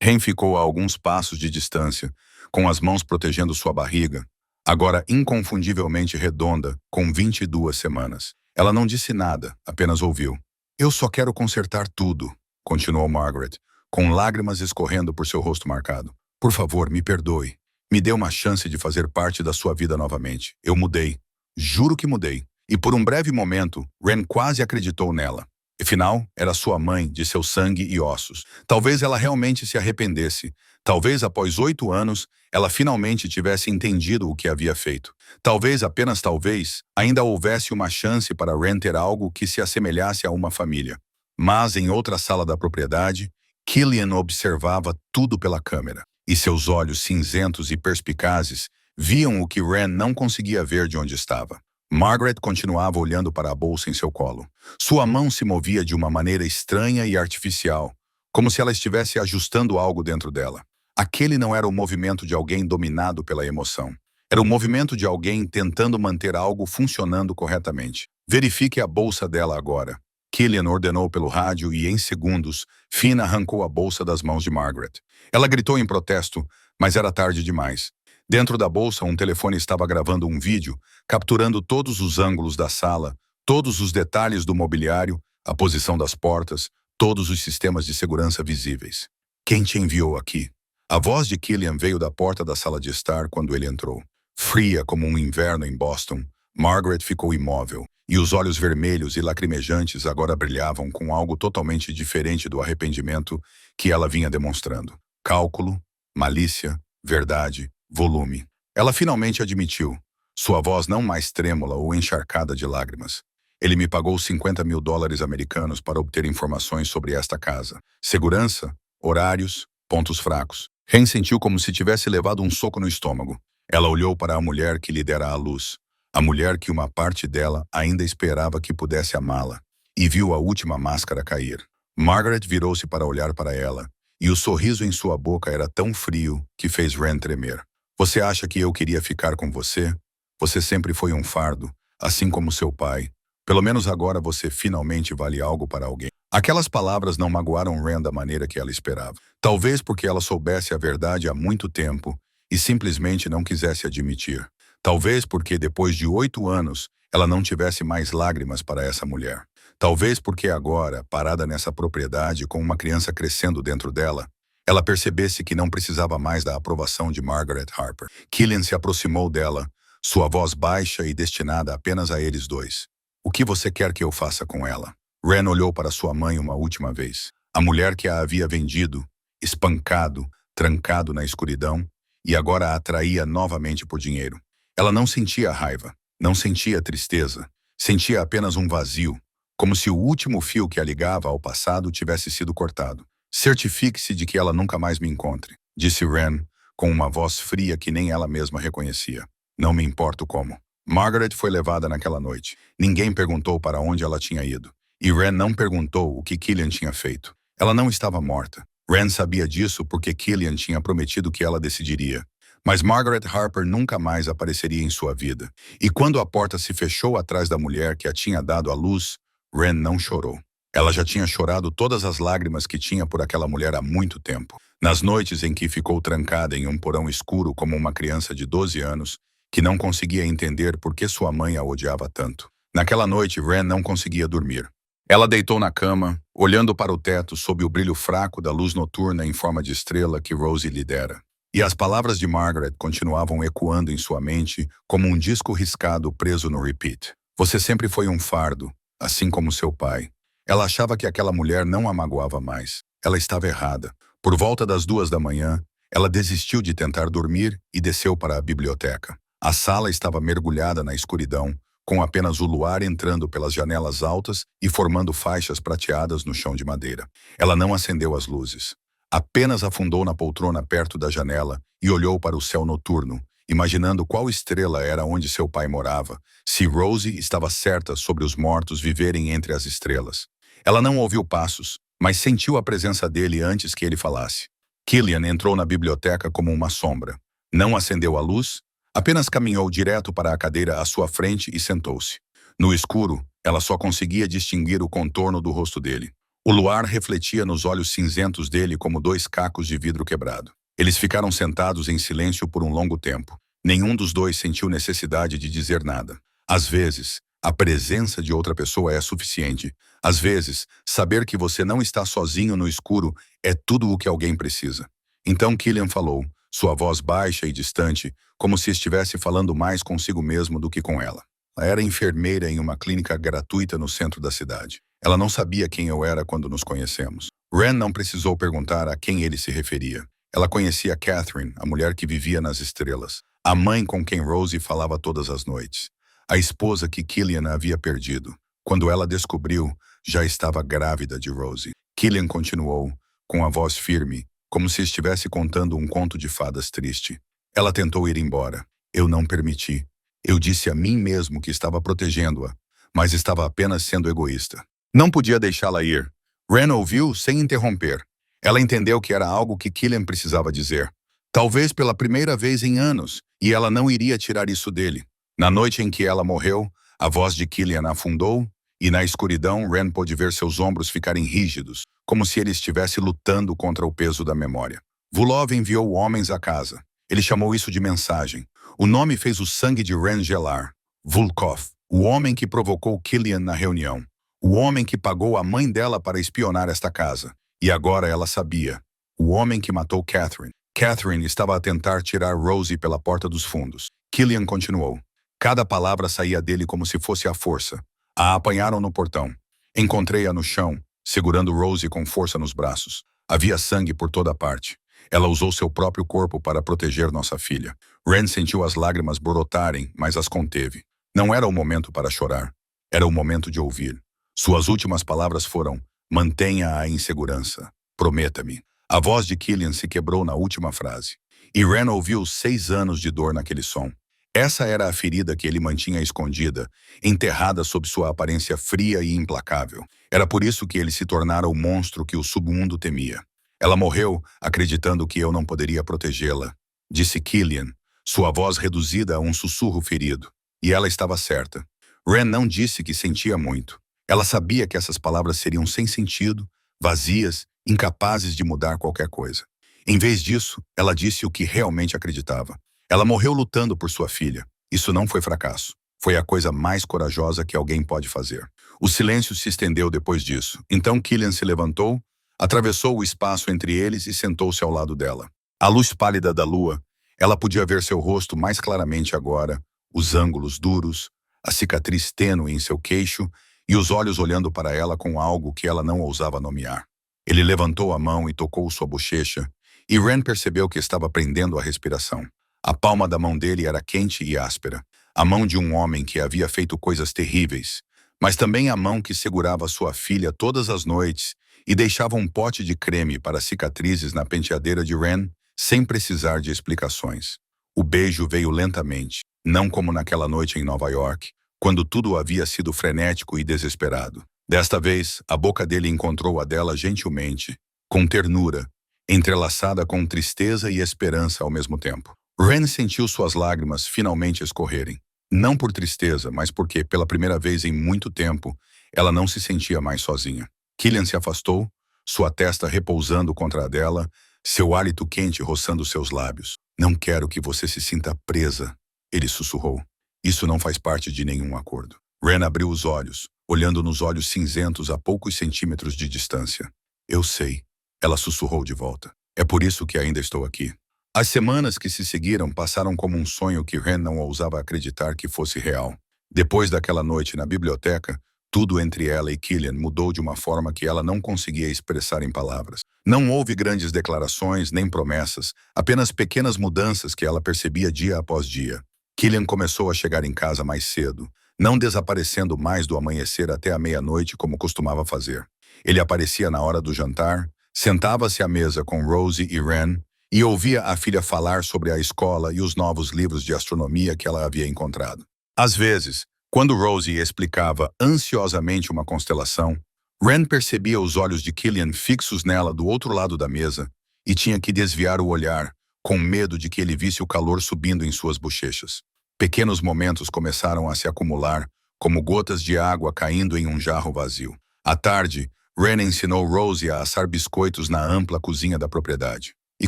Ren ficou a alguns passos de distância, com as mãos protegendo sua barriga, agora inconfundivelmente redonda, com 22 semanas. Ela não disse nada, apenas ouviu. Eu só quero consertar tudo, continuou Margaret, com lágrimas escorrendo por seu rosto marcado. Por favor, me perdoe. Me dê uma chance de fazer parte da sua vida novamente. Eu mudei. Juro que mudei. E por um breve momento, Ren quase acreditou nela. Afinal, era sua mãe, de seu sangue e ossos. Talvez ela realmente se arrependesse. Talvez, após 8 anos, ela finalmente tivesse entendido o que havia feito. Talvez, apenas talvez, ainda houvesse uma chance para Ren ter algo que se assemelhasse a uma família. Mas, em outra sala da propriedade, Killian observava tudo pela câmera, e seus olhos cinzentos e perspicazes viam o que Ren não conseguia ver de onde estava. Margaret continuava olhando para a bolsa em seu colo. Sua mão se movia de uma maneira estranha e artificial, como se ela estivesse ajustando algo dentro dela. Aquele não era o movimento de alguém dominado pela emoção. Era o movimento de alguém tentando manter algo funcionando corretamente. Verifique a bolsa dela agora. Killian ordenou pelo rádio e, em segundos, Finn arrancou a bolsa das mãos de Margaret. Ela gritou em protesto, mas era tarde demais. Dentro da bolsa, um telefone estava gravando um vídeo, capturando todos os ângulos da sala, todos os detalhes do mobiliário, a posição das portas, todos os sistemas de segurança visíveis. Quem te enviou aqui? A voz de Killian veio da porta da sala de estar quando ele entrou. Fria como um inverno em Boston, Margaret ficou imóvel, e os olhos vermelhos e lacrimejantes agora brilhavam com algo totalmente diferente do arrependimento que ela vinha demonstrando. Cálculo, malícia, verdade, volume. Ela finalmente admitiu, sua voz não mais trêmula ou encharcada de lágrimas. Ele me pagou $50.000 americanos para obter informações sobre esta casa. Segurança, horários, pontos fracos. Ren sentiu como se tivesse levado um soco no estômago. Ela olhou para a mulher que lhe dera a luz, a mulher que uma parte dela ainda esperava que pudesse amá-la, e viu a última máscara cair. Margaret virou-se para olhar para ela, e o sorriso em sua boca era tão frio que fez Ren tremer. Você acha que eu queria ficar com você? Você sempre foi um fardo, assim como seu pai. Pelo menos agora você finalmente vale algo para alguém. Aquelas palavras não magoaram Ren da maneira que ela esperava. Talvez porque ela soubesse a verdade há muito tempo e simplesmente não quisesse admitir. Talvez porque depois de 8 anos, ela não tivesse mais lágrimas para essa mulher. Talvez porque agora, parada nessa propriedade com uma criança crescendo dentro dela, ela percebesse que não precisava mais da aprovação de Margaret Harper. Killian se aproximou dela, sua voz baixa e destinada apenas a eles dois. O que você quer que eu faça com ela? Ren olhou para sua mãe uma última vez. A mulher que a havia vendido, espancado, trancado na escuridão, e agora a atraía novamente por dinheiro. Ela não sentia raiva, não sentia tristeza, sentia apenas um vazio, como se o último fio que a ligava ao passado tivesse sido cortado. Certifique-se de que ela nunca mais me encontre, disse Ren, com uma voz fria que nem ela mesma reconhecia. Não me importo como. Margaret foi levada naquela noite. Ninguém perguntou para onde ela tinha ido. E Ren não perguntou o que Killian tinha feito. Ela não estava morta. Ren sabia disso porque Killian tinha prometido que ela decidiria. Mas Margaret Harper nunca mais apareceria em sua vida. E quando a porta se fechou atrás da mulher que a tinha dado à luz, Ren não chorou. Ela já tinha chorado todas as lágrimas que tinha por aquela mulher há muito tempo. Nas noites em que ficou trancada em um porão escuro como uma criança de 12 anos, que não conseguia entender por que sua mãe a odiava tanto. Naquela noite, Ren não conseguia dormir. Ela deitou na cama, olhando para o teto sob o brilho fraco da luz noturna em forma de estrela que Rosie lhe dera. E as palavras de Margaret continuavam ecoando em sua mente como um disco riscado preso no repeat. Você sempre foi um fardo, assim como seu pai. Ela achava que aquela mulher não a magoava mais. Ela estava errada. Por volta das 2 da manhã, ela desistiu de tentar dormir e desceu para a biblioteca. A sala estava mergulhada na escuridão, com apenas o luar entrando pelas janelas altas e formando faixas prateadas no chão de madeira. Ela não acendeu as luzes. Apenas afundou na poltrona perto da janela e olhou para o céu noturno, imaginando qual estrela era onde seu pai morava, se Rosie estava certa sobre os mortos viverem entre as estrelas. Ela não ouviu passos, mas sentiu a presença dele antes que ele falasse. Killian entrou na biblioteca como uma sombra. Não acendeu a luz, apenas caminhou direto para a cadeira à sua frente e sentou-se. No escuro, ela só conseguia distinguir o contorno do rosto dele. O luar refletia nos olhos cinzentos dele como 2 cacos de vidro quebrado. Eles ficaram sentados em silêncio por um longo tempo. Nenhum dos dois sentiu necessidade de dizer nada. Às vezes, a presença de outra pessoa é suficiente. Às vezes, saber que você não está sozinho no escuro é tudo o que alguém precisa. Então Killian falou, sua voz baixa e distante, como se estivesse falando mais consigo mesmo do que com ela. Ela era enfermeira em uma clínica gratuita no centro da cidade. Ela não sabia quem eu era quando nos conhecemos. Ren não precisou perguntar a quem ele se referia. Ela conhecia Catherine, a mulher que vivia nas estrelas, a mãe com quem Rosie falava todas as noites, a esposa que Killian havia perdido. Quando ela descobriu, já estava grávida de Rosie. Killian continuou, com a voz firme, como se estivesse contando um conto de fadas triste. Ela tentou ir embora. Eu não permiti. Eu disse a mim mesmo que estava protegendo-a, mas estava apenas sendo egoísta. Não podia deixá-la ir. Ren ouviu sem interromper. Ela entendeu que era algo que Killian precisava dizer. Talvez pela primeira vez em anos, e ela não iria tirar isso dele. Na noite em que ela morreu, a voz de Killian afundou, e na escuridão Ren pôde ver seus ombros ficarem rígidos, como se ele estivesse lutando contra o peso da memória. Vulov enviou homens à casa. Ele chamou isso de mensagem. O nome fez o sangue de Ren gelar. Volkov, o homem que provocou Killian na reunião. O homem que pagou a mãe dela para espionar esta casa. E agora ela sabia. O homem que matou Catherine. Catherine estava a tentar tirar Rosie pela porta dos fundos. Killian continuou. Cada palavra saía dele como se fosse à força. A apanharam no portão. Encontrei-a no chão, segurando Rosie com força nos braços. Havia sangue por toda parte. Ela usou seu próprio corpo para proteger nossa filha. Ren sentiu as lágrimas brotarem, mas as conteve. Não era o momento para chorar. Era o momento de ouvir. Suas últimas palavras foram: mantenha-a em segurança. Prometa-me. A voz de Killian se quebrou na última frase. E Ren ouviu 6 anos de dor naquele som. Essa era a ferida que ele mantinha escondida, enterrada sob sua aparência fria e implacável. Era por isso que ele se tornara o monstro que o submundo temia. Ela morreu acreditando que eu não poderia protegê-la, disse Killian, sua voz reduzida a um sussurro ferido. E ela estava certa. Ren não disse que sentia muito. Ela sabia que essas palavras seriam sem sentido, vazias, incapazes de mudar qualquer coisa. Em vez disso, ela disse o que realmente acreditava. Ela morreu lutando por sua filha. Isso não foi fracasso. Foi a coisa mais corajosa que alguém pode fazer. O silêncio se estendeu depois disso. Então Killian se levantou, atravessou o espaço entre eles e sentou-se ao lado dela. À luz pálida da lua, ela podia ver seu rosto mais claramente agora, os ângulos duros, a cicatriz tênue em seu queixo e os olhos olhando para ela com algo que ela não ousava nomear. Ele levantou a mão e tocou sua bochecha, e Ren percebeu que estava prendendo a respiração. A palma da mão dele era quente e áspera, a mão de um homem que havia feito coisas terríveis, mas também a mão que segurava sua filha todas as noites e deixava um pote de creme para cicatrizes na penteadeira de Ren, sem precisar de explicações. O beijo veio lentamente, não como naquela noite em Nova York, quando tudo havia sido frenético e desesperado. Desta vez, a boca dele encontrou a dela gentilmente, com ternura, entrelaçada com tristeza e esperança ao mesmo tempo. Ren sentiu suas lágrimas finalmente escorrerem. Não por tristeza, mas porque, pela primeira vez em muito tempo, ela não se sentia mais sozinha. Killian se afastou, sua testa repousando contra a dela, seu hálito quente roçando seus lábios. "Não quero que você se sinta presa", ele sussurrou. "Isso não faz parte de nenhum acordo." Ren abriu os olhos, olhando nos olhos cinzentos a poucos centímetros de distância. "Eu sei", ela sussurrou de volta. "É por isso que ainda estou aqui." As semanas que se seguiram passaram como um sonho que Ren não ousava acreditar que fosse real. Depois daquela noite na biblioteca, tudo entre ela e Killian mudou de uma forma que ela não conseguia expressar em palavras. Não houve grandes declarações nem promessas, apenas pequenas mudanças que ela percebia dia após dia. Killian começou a chegar em casa mais cedo, não desaparecendo mais do amanhecer até a meia-noite como costumava fazer. Ele aparecia na hora do jantar, sentava-se à mesa com Rosie e Ren, e ouvia a filha falar sobre a escola e os novos livros de astronomia que ela havia encontrado. Às vezes, quando Rosie explicava ansiosamente uma constelação, Ren percebia os olhos de Killian fixos nela do outro lado da mesa e tinha que desviar o olhar, com medo de que ele visse o calor subindo em suas bochechas. Pequenos momentos começaram a se acumular, como gotas de água caindo em um jarro vazio. À tarde, Ren ensinou Rosie a assar biscoitos na ampla cozinha da propriedade. E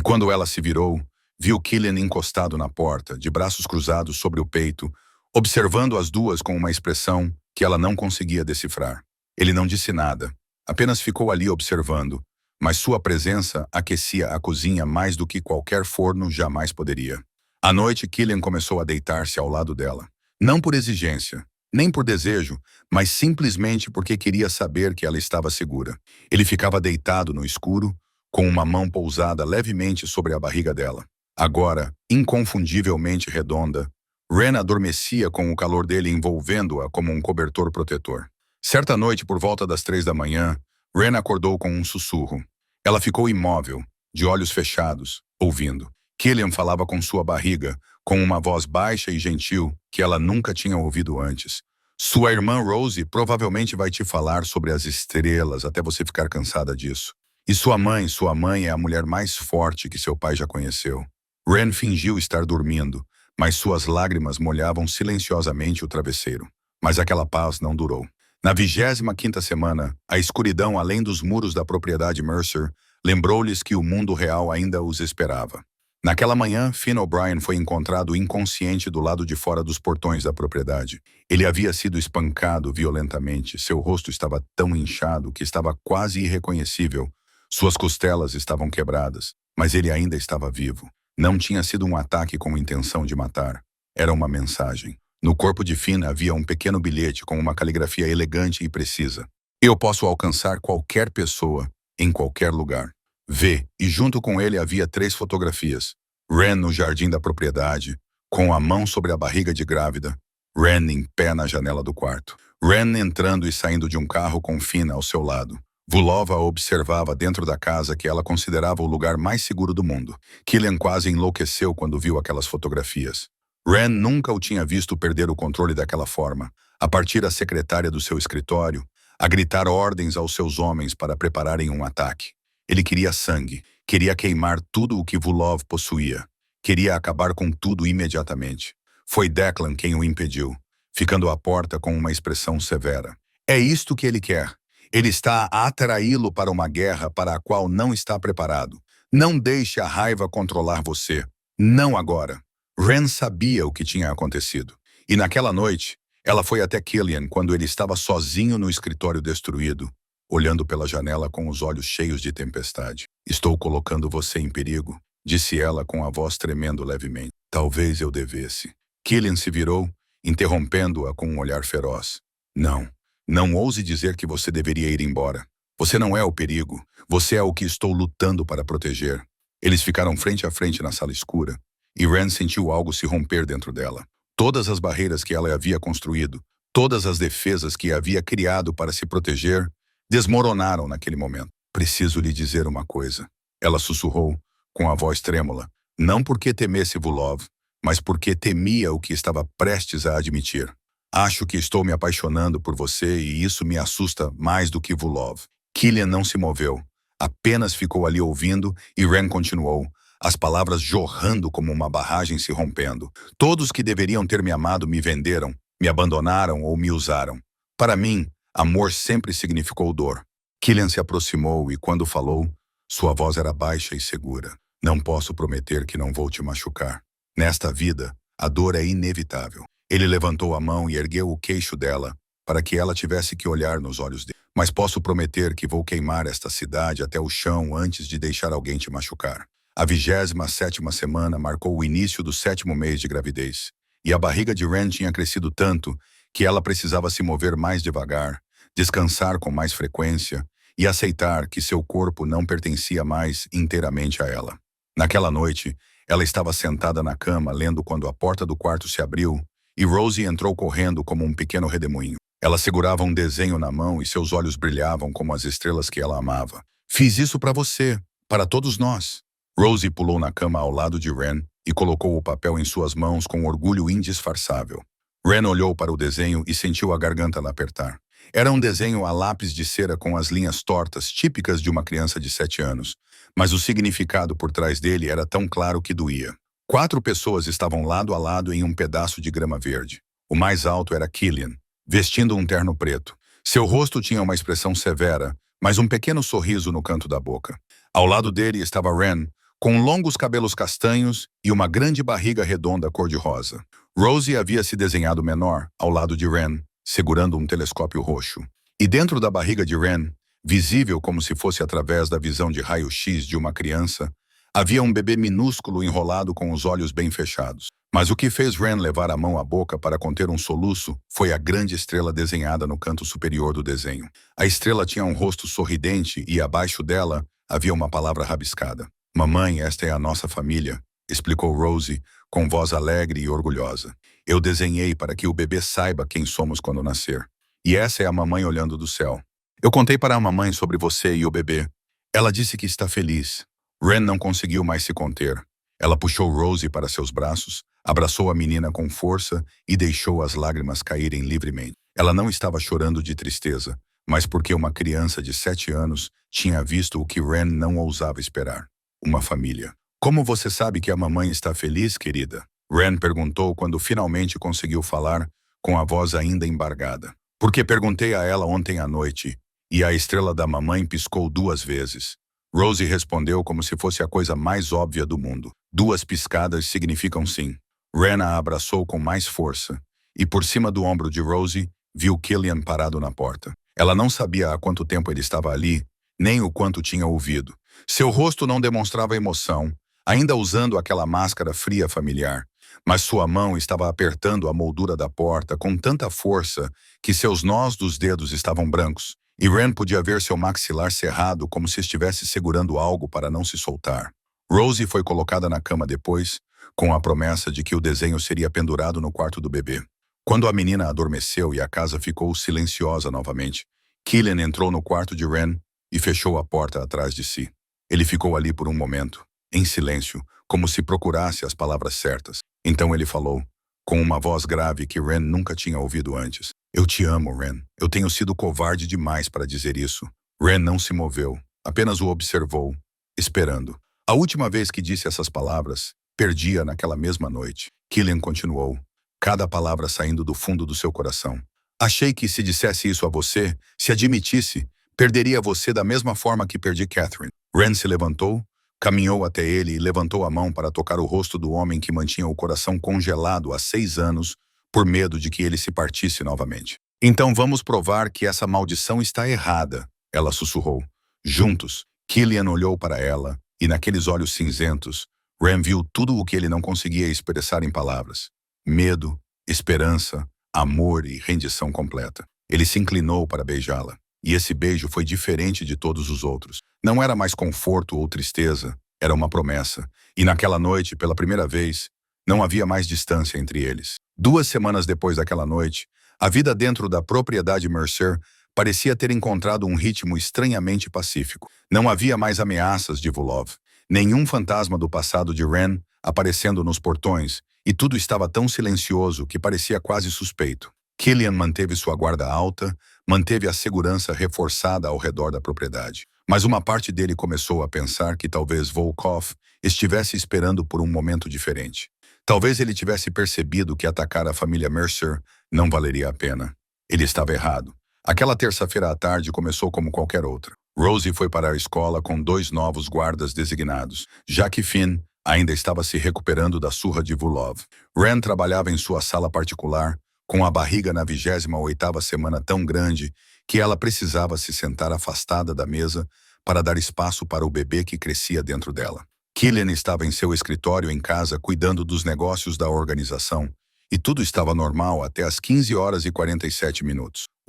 quando ela se virou, viu Killian encostado na porta, de braços cruzados sobre o peito, observando as duas com uma expressão que ela não conseguia decifrar. Ele não disse nada, apenas ficou ali observando, mas sua presença aquecia a cozinha mais do que qualquer forno jamais poderia. À noite, Killian começou a deitar-se ao lado dela. Não por exigência, nem por desejo, mas simplesmente porque queria saber que ela estava segura. Ele ficava deitado no escuro, com uma mão pousada levemente sobre a barriga dela. Agora, inconfundivelmente redonda, Ren adormecia com o calor dele envolvendo-a como um cobertor protetor. Certa noite, por volta das 3 da manhã, Ren acordou com um sussurro. Ela ficou imóvel, de olhos fechados, ouvindo. Killian falava com sua barriga, com uma voz baixa e gentil que ela nunca tinha ouvido antes. "Sua irmã Rosie provavelmente vai te falar sobre as estrelas até você ficar cansada disso. E sua mãe é a mulher mais forte que seu pai já conheceu." Ren fingiu estar dormindo, mas suas lágrimas molhavam silenciosamente o travesseiro. Mas aquela paz não durou. Na 25ª semana, a escuridão além dos muros da propriedade Mercer lembrou-lhes que o mundo real ainda os esperava. Naquela manhã, Finn O'Brien foi encontrado inconsciente do lado de fora dos portões da propriedade. Ele havia sido espancado violentamente, seu rosto estava tão inchado que estava quase irreconhecível. Suas costelas estavam quebradas, mas ele ainda estava vivo. Não tinha sido um ataque com intenção de matar. Era uma mensagem. No corpo de Finn havia um pequeno bilhete com uma caligrafia elegante e precisa. "Eu posso alcançar qualquer pessoa, em qualquer lugar." V. E junto com ele havia 3 fotografias. Ren no jardim da propriedade, com a mão sobre a barriga de grávida. Ren em pé na janela do quarto. Ren entrando e saindo de um carro com Finn ao seu lado. Vulova a observava dentro da casa que ela considerava o lugar mais seguro do mundo. Killian quase enlouqueceu quando viu aquelas fotografias. Ren nunca o tinha visto perder o controle daquela forma, a partir a secretária do seu escritório, a gritar ordens aos seus homens para prepararem um ataque. Ele queria sangue, queria queimar tudo o que Vulov possuía, queria acabar com tudo imediatamente. Foi Declan quem o impediu, ficando à porta com uma expressão severa. É isto que ele quer. Ele está a atraí-lo para uma guerra para a qual não está preparado. Não deixe a raiva controlar você. Não agora. Ren sabia o que tinha acontecido. E naquela noite, ela foi até Killian quando ele estava sozinho no escritório destruído, olhando pela janela com os olhos cheios de tempestade. Estou colocando você em perigo, disse ela com a voz tremendo levemente. Talvez eu devesse. Killian se virou, interrompendo-a com um olhar feroz. Não. Não ouse dizer que você deveria ir embora. Você não é o perigo. Você é o que estou lutando para proteger. Eles ficaram frente a frente na sala escura, e Ren sentiu algo se romper dentro dela. Todas as barreiras que ela havia construído, todas as defesas que havia criado para se proteger, desmoronaram naquele momento. Preciso lhe dizer uma coisa. Ela sussurrou, com a voz trêmula, não porque temesse Vulov, mas porque temia o que estava prestes a admitir. Acho que estou me apaixonando por você e isso me assusta mais do que Vulov. Killian não se moveu. Apenas ficou ali ouvindo e Ren continuou, as palavras jorrando como uma barragem se rompendo. Todos que deveriam ter me amado me venderam, me abandonaram ou me usaram. Para mim, amor sempre significou dor. Killian se aproximou e, quando falou, sua voz era baixa e segura. Não posso prometer que não vou te machucar. Nesta vida, a dor é inevitável. Ele levantou a mão e ergueu o queixo dela, para que ela tivesse que olhar nos olhos dele. Mas posso prometer que vou queimar esta cidade até o chão antes de deixar alguém te machucar. A 27ª semana marcou o início do 7º mês de gravidez, e a barriga de Ren tinha crescido tanto que ela precisava se mover mais devagar, descansar com mais frequência e aceitar que seu corpo não pertencia mais inteiramente a ela. Naquela noite, ela estava sentada na cama lendo quando a porta do quarto se abriu e Rosie entrou correndo como um pequeno redemoinho. Ela segurava um desenho na mão e seus olhos brilhavam como as estrelas que ela amava. Fiz isso para você, para todos nós. Rosie pulou na cama ao lado de Ren e colocou o papel em suas mãos com orgulho indisfarçável. Ren olhou para o desenho e sentiu a garganta lhe apertar. Era um desenho a lápis de cera com as linhas tortas, típicas de uma criança de 7 anos, mas o significado por trás dele era tão claro que doía. 4 pessoas estavam lado a lado em um pedaço de grama verde. O mais alto era Killian, vestindo um terno preto. Seu rosto tinha uma expressão severa, mas um pequeno sorriso no canto da boca. Ao lado dele estava Ren, com longos cabelos castanhos e uma grande barriga redonda cor-de-rosa. Rosie havia se desenhado menor, ao lado de Ren, segurando um telescópio roxo. E dentro da barriga de Ren, visível como se fosse através da visão de raio-x de uma criança, havia um bebê minúsculo enrolado com os olhos bem fechados. Mas o que fez Ren levar a mão à boca para conter um soluço foi a grande estrela desenhada no canto superior do desenho. A estrela tinha um rosto sorridente e abaixo dela havia uma palavra rabiscada. Mamãe, esta é a nossa família, explicou Rosie, com voz alegre e orgulhosa. Eu desenhei para que o bebê saiba quem somos quando nascer. E essa é a mamãe olhando do céu. Eu contei para a mamãe sobre você e o bebê. Ela disse que está feliz. Ren não conseguiu mais se conter. Ela puxou Rosie para seus braços, abraçou a menina com força e deixou as lágrimas caírem livremente. Ela não estava chorando de tristeza, mas porque uma criança de 7 anos tinha visto o que Ren não ousava esperar. Uma família. Como você sabe que a mamãe está feliz, querida? Ren perguntou quando finalmente conseguiu falar, com a voz ainda embargada. Porque perguntei a ela ontem à noite, e a estrela da mamãe piscou 2 vezes. Rosie respondeu como se fosse a coisa mais óbvia do mundo. 2 piscadas significam sim. Ren a abraçou com mais força, e por cima do ombro de Rosie, viu Killian parado na porta. Ela não sabia há quanto tempo ele estava ali, nem o quanto tinha ouvido. Seu rosto não demonstrava emoção, ainda usando aquela máscara fria familiar, mas sua mão estava apertando a moldura da porta com tanta força que seus nós dos dedos estavam brancos, e Ren podia ver seu maxilar cerrado como se estivesse segurando algo para não se soltar. Rosie foi colocada na cama depois, com a promessa de que o desenho seria pendurado no quarto do bebê. Quando a menina adormeceu e a casa ficou silenciosa novamente, Killian entrou no quarto de Ren e fechou a porta atrás de si. Ele ficou ali por um momento, em silêncio, como se procurasse as palavras certas. Então ele falou, com uma voz grave que Ren nunca tinha ouvido antes. Eu te amo, Ren. Eu tenho sido covarde demais para dizer isso. Ren não se moveu, apenas o observou, esperando. A última vez que disse essas palavras, perdia naquela mesma noite. Killian continuou, cada palavra saindo do fundo do seu coração. Achei que se dissesse isso a você, se admitisse, perderia você da mesma forma que perdi Catherine. Ren se levantou, caminhou até ele e levantou a mão para tocar o rosto do homem que mantinha o coração congelado há 6 anos por medo de que ele se partisse novamente. Então vamos provar que essa maldição está errada, ela sussurrou. Juntos, Killian olhou para ela e naqueles olhos cinzentos, Ren viu tudo o que ele não conseguia expressar em palavras. Medo, esperança, amor e rendição completa. Ele se inclinou para beijá-la. E esse beijo foi diferente de todos os outros. Não era mais conforto ou tristeza, era uma promessa. E naquela noite, pela primeira vez, não havia mais distância entre eles. 2 semanas depois daquela noite, a vida dentro da propriedade Mercer parecia ter encontrado um ritmo estranhamente pacífico. Não havia mais ameaças de Vulov, nenhum fantasma do passado de Ren aparecendo nos portões, e tudo estava tão silencioso que parecia quase suspeito. Killian manteve sua guarda alta, manteve a segurança reforçada ao redor da propriedade. Mas uma parte dele começou a pensar que talvez Volkov estivesse esperando por um momento diferente. Talvez ele tivesse percebido que atacar a família Mercer não valeria a pena. Ele estava errado. Aquela terça-feira à tarde começou como qualquer outra. Rosie foi para a escola com 2 novos guardas designados, já que Finn ainda estava se recuperando da surra de Vulov. Ren trabalhava em sua sala particular, com a barriga na 28ª semana tão grande que ela precisava se sentar afastada da mesa para dar espaço para o bebê que crescia dentro dela. Killian estava em seu escritório em casa cuidando dos negócios da organização, e tudo estava normal até as 15h47.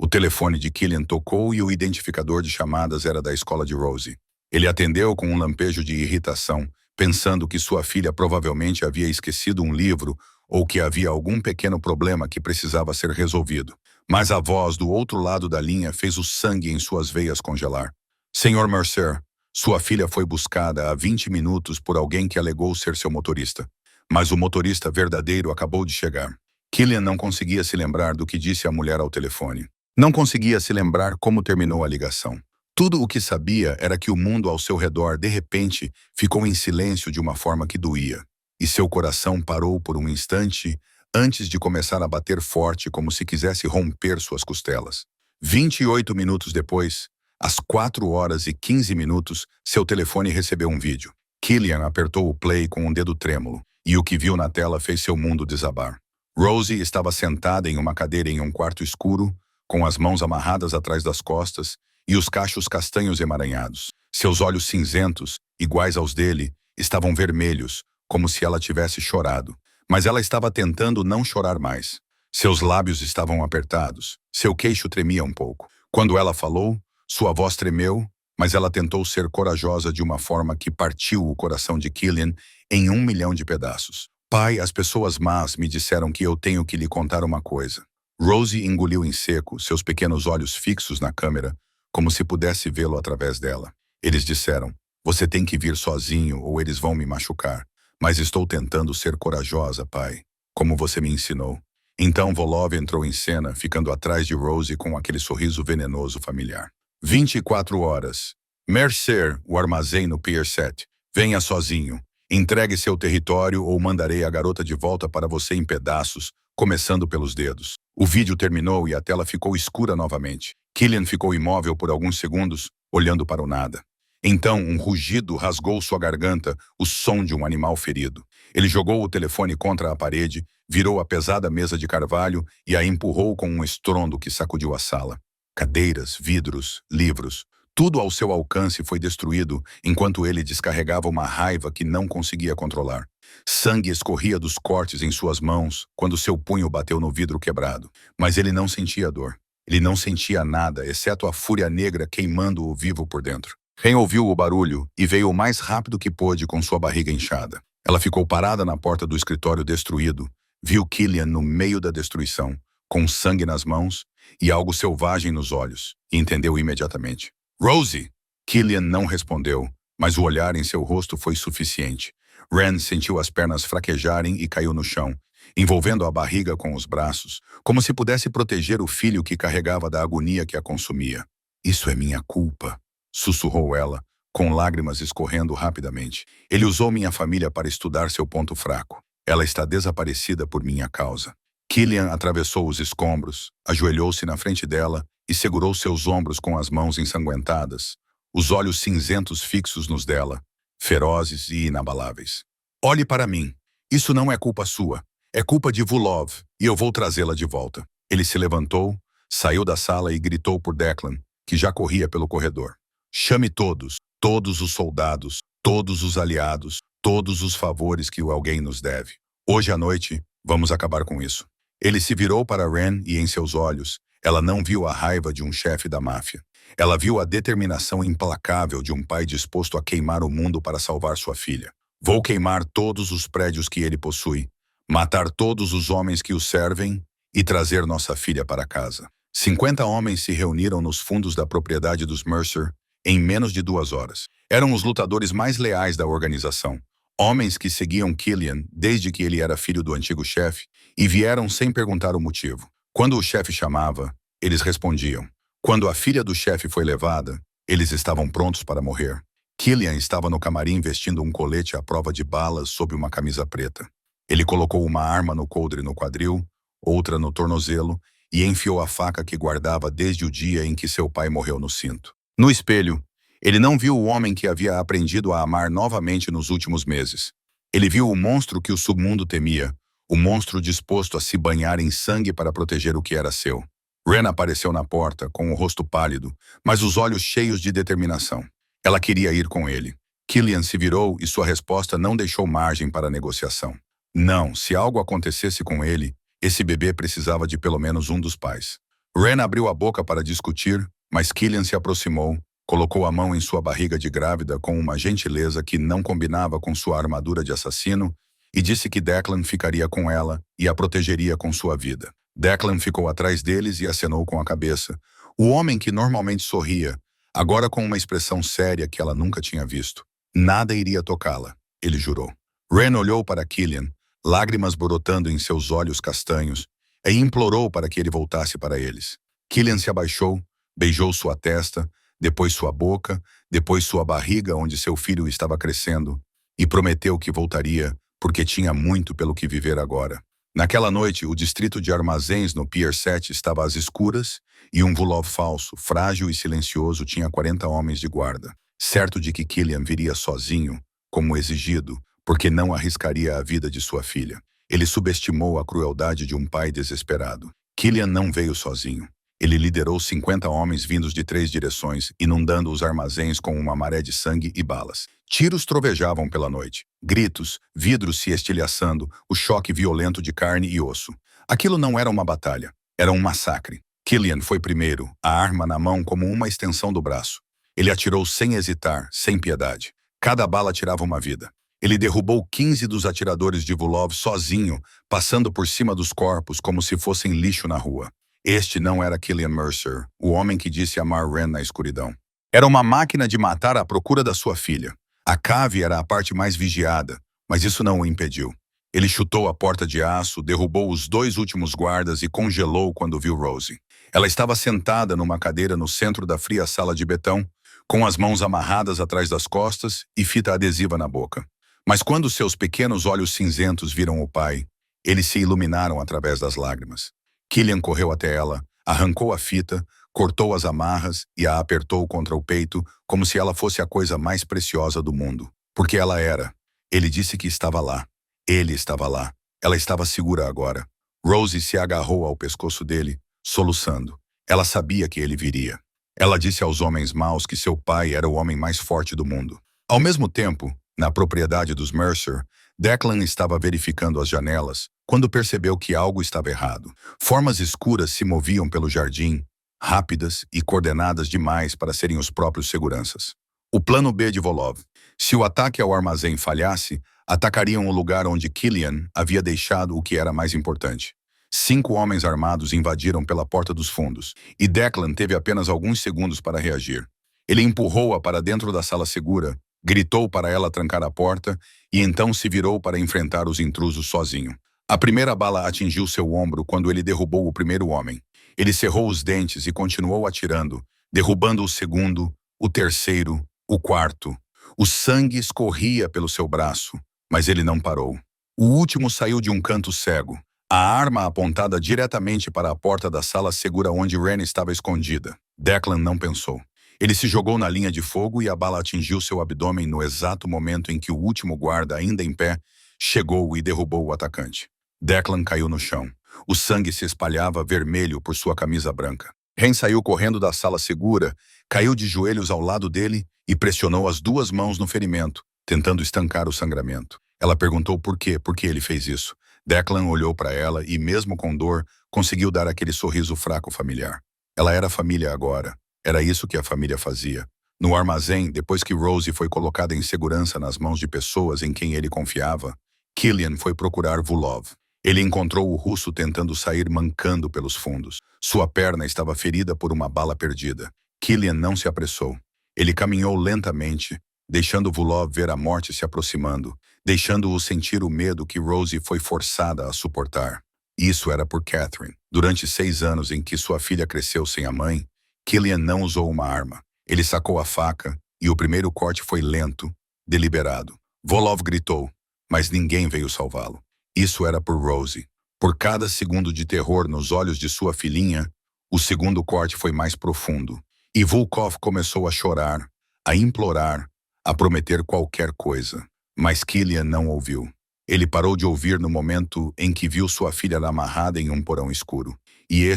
O telefone de Killian tocou e o identificador de chamadas era da escola de Rosie. Ele atendeu com um lampejo de irritação, pensando que sua filha provavelmente havia esquecido um livro ou que havia algum pequeno problema que precisava ser resolvido. Mas a voz do outro lado da linha fez o sangue em suas veias congelar. Senhor Mercer, sua filha foi buscada há 20 minutos por alguém que alegou ser seu motorista. Mas o motorista verdadeiro acabou de chegar. Killian não conseguia se lembrar do que disse a mulher ao telefone. Não conseguia se lembrar como terminou a ligação. Tudo o que sabia era que o mundo ao seu redor, de repente, ficou em silêncio de uma forma que doía. E seu coração parou por um instante antes de começar a bater forte como se quisesse romper suas costelas. 28 minutos depois, às 4h15, seu telefone recebeu um vídeo. Killian apertou o play com um dedo trêmulo, e o que viu na tela fez seu mundo desabar. Rosie estava sentada em uma cadeira em um quarto escuro, com as mãos amarradas atrás das costas e os cachos castanhos emaranhados. Seus olhos cinzentos, iguais aos dele, estavam vermelhos, como se ela tivesse chorado. Mas ela estava tentando não chorar mais. Seus lábios estavam apertados, seu queixo tremia um pouco. Quando ela falou, sua voz tremeu, mas ela tentou ser corajosa de uma forma que partiu o coração de Killian em 1 milhão de pedaços. Pai, as pessoas más me disseram que eu tenho que lhe contar uma coisa. Rosie engoliu em seco, seus pequenos olhos fixos na câmera, como se pudesse vê-lo através dela. Eles disseram, você tem que vir sozinho ou eles vão me machucar. Mas estou tentando ser corajosa, pai, como você me ensinou. Então Volov entrou em cena, ficando atrás de Rosie com aquele sorriso venenoso familiar. 24 horas. Mercer, o armazém no Pier 7. Venha sozinho. Entregue seu território ou mandarei a garota de volta para você em pedaços, começando pelos dedos. O vídeo terminou e a tela ficou escura novamente. Killian ficou imóvel por alguns segundos, olhando para o nada. Então, um rugido rasgou sua garganta, o som de um animal ferido. Ele jogou o telefone contra a parede, virou a pesada mesa de carvalho e a empurrou com um estrondo que sacudiu a sala. Cadeiras, vidros, livros, tudo ao seu alcance foi destruído enquanto ele descarregava uma raiva que não conseguia controlar. Sangue escorria dos cortes em suas mãos quando seu punho bateu no vidro quebrado. Mas ele não sentia dor. Ele não sentia nada, exceto a fúria negra queimando-o vivo por dentro. Ren ouviu o barulho e veio o mais rápido que pôde com sua barriga inchada. Ela ficou parada na porta do escritório destruído, viu Killian no meio da destruição, com sangue nas mãos e algo selvagem nos olhos, e entendeu imediatamente. Rosie! Killian não respondeu, mas o olhar em seu rosto foi suficiente. Ren sentiu as pernas fraquejarem e caiu no chão, envolvendo a barriga com os braços, como se pudesse proteger o filho que carregava da agonia que a consumia. Isso é minha culpa, sussurrou ela, com lágrimas escorrendo rapidamente. Ele usou minha família para estudar seu ponto fraco. Ela está desaparecida por minha causa. Killian atravessou os escombros, ajoelhou-se na frente dela e segurou seus ombros com as mãos ensanguentadas, os olhos cinzentos fixos nos dela, ferozes e inabaláveis. Olhe para mim. Isso não é culpa sua. É culpa de Vulov, e eu vou trazê-la de volta. Ele se levantou, saiu da sala e gritou por Declan, que já corria pelo corredor. Chame todos, todos os soldados, todos os aliados, todos os favores que o alguém nos deve. Hoje à noite, vamos acabar com isso. Ele se virou para Ren e em seus olhos, ela não viu a raiva de um chefe da máfia. Ela viu a determinação implacável de um pai disposto a queimar o mundo para salvar sua filha. Vou queimar todos os prédios que ele possui, matar todos os homens que o servem e trazer nossa filha para casa. 50 homens se reuniram nos fundos da propriedade dos Mercer em menos de 2 horas. Eram os lutadores mais leais da organização. Homens que seguiam Killian desde que ele era filho do antigo chefe e vieram sem perguntar o motivo. Quando o chefe chamava, eles respondiam. Quando a filha do chefe foi levada, eles estavam prontos para morrer. Killian estava no camarim vestindo um colete à prova de balas sob uma camisa preta. Ele colocou uma arma no coldre no quadril, outra no tornozelo e enfiou a faca que guardava desde o dia em que seu pai morreu no cinto. No espelho, ele não viu o homem que havia aprendido a amar novamente nos últimos meses. Ele viu o monstro que o submundo temia, o monstro disposto a se banhar em sangue para proteger o que era seu. Ren apareceu na porta, com o rosto pálido, mas os olhos cheios de determinação. Ela queria ir com ele. Killian se virou e sua resposta não deixou margem para negociação. Não, se algo acontecesse com ele, esse bebê precisava de pelo menos um dos pais. Ren abriu a boca para discutir, mas Killian se aproximou, colocou a mão em sua barriga de grávida com uma gentileza que não combinava com sua armadura de assassino e disse que Declan ficaria com ela e a protegeria com sua vida. Declan ficou atrás deles e acenou com a cabeça. O homem que normalmente sorria, agora com uma expressão séria que ela nunca tinha visto. Nada iria tocá-la, ele jurou. Ren olhou para Killian, lágrimas brotando em seus olhos castanhos, e implorou para que ele voltasse para eles. Killian se abaixou, beijou sua testa, depois sua boca, depois sua barriga onde seu filho estava crescendo, e prometeu que voltaria, porque tinha muito pelo que viver agora. Naquela noite, o distrito de armazéns no Pier 7 estava às escuras e um Vulov falso, frágil e silencioso, tinha 40 homens de guarda. Certo de que Killian viria sozinho, como exigido, porque não arriscaria a vida de sua filha. Ele subestimou a crueldade de um pai desesperado. Killian não veio sozinho. Ele liderou 50 homens vindos de 3 direções, inundando os armazéns com uma maré de sangue e balas. Tiros trovejavam pela noite. Gritos, vidros se estilhaçando, o choque violento de carne e osso. Aquilo não era uma batalha, era um massacre. Killian foi primeiro, a arma na mão como uma extensão do braço. Ele atirou sem hesitar, sem piedade. Cada bala tirava uma vida. Ele derrubou 15 dos atiradores de Vulov sozinho, passando por cima dos corpos como se fossem lixo na rua. Este não era Killian Mercer, o homem que disse amar Ren na escuridão. Era uma máquina de matar à procura da sua filha. A cave era a parte mais vigiada, mas isso não o impediu. Ele chutou a porta de aço, derrubou os 2 últimos guardas e congelou quando viu Rosie. Ela estava sentada numa cadeira no centro da fria sala de betão, com as mãos amarradas atrás das costas e fita adesiva na boca. Mas quando seus pequenos olhos cinzentos viram o pai, eles se iluminaram através das lágrimas. Killian correu até ela, arrancou a fita, cortou as amarras e a apertou contra o peito como se ela fosse a coisa mais preciosa do mundo. Porque ela era. Ele disse que estava lá. Ele estava lá. Ela estava segura agora. Rosie se agarrou ao pescoço dele, soluçando. Ela sabia que ele viria. Ela disse aos homens maus que seu pai era o homem mais forte do mundo. Ao mesmo tempo, na propriedade dos Mercer, Declan estava verificando as janelas quando percebeu que algo estava errado. Formas escuras se moviam pelo jardim, rápidas e coordenadas demais para serem os próprios seguranças. O plano B de Vulov. Se o ataque ao armazém falhasse, atacariam o lugar onde Killian havia deixado o que era mais importante. 5 homens armados invadiram pela porta dos fundos, e Declan teve apenas alguns segundos para reagir. Ele empurrou-a para dentro da sala segura, gritou para ela trancar a porta e então se virou para enfrentar os intrusos sozinho. A primeira bala atingiu seu ombro quando ele derrubou o primeiro homem. Ele cerrou os dentes e continuou atirando, derrubando o segundo, o terceiro, o quarto. O sangue escorria pelo seu braço, mas ele não parou. O último saiu de um canto cego, a arma apontada diretamente para a porta da sala segura onde Ren estava escondida. Declan não pensou. Ele se jogou na linha de fogo e a bala atingiu seu abdômen no exato momento em que o último guarda, ainda em pé, chegou e derrubou o atacante. Declan caiu no chão. O sangue se espalhava vermelho por sua camisa branca. Ren saiu correndo da sala segura, caiu de joelhos ao lado dele e pressionou as duas mãos no ferimento, tentando estancar o sangramento. Ela perguntou por que ele fez isso. Declan olhou para ela e, mesmo com dor, conseguiu dar aquele sorriso fraco familiar. Ela era família agora. Era isso que a família fazia. No armazém, depois que Rosie foi colocada em segurança nas mãos de pessoas em quem ele confiava, Killian foi procurar Vulov. Ele encontrou o russo tentando sair mancando pelos fundos. Sua perna estava ferida por uma bala perdida. Killian não se apressou. Ele caminhou lentamente, deixando Vulov ver a morte se aproximando, deixando-o sentir o medo que Rosie foi forçada a suportar. Isso era por Catherine. Durante 6 anos em que sua filha cresceu sem a mãe, Killian não usou uma arma. Ele sacou a faca e o primeiro corte foi lento, deliberado. Volov gritou, mas ninguém veio salvá-lo. Isso era por Rosie. Por cada segundo de terror nos olhos de sua filhinha, o segundo corte foi mais profundo. E Volkov começou a chorar, a implorar, a prometer qualquer coisa. Mas Killian não ouviu. Ele parou de ouvir no momento em que viu sua filha amarrada em um porão escuro. E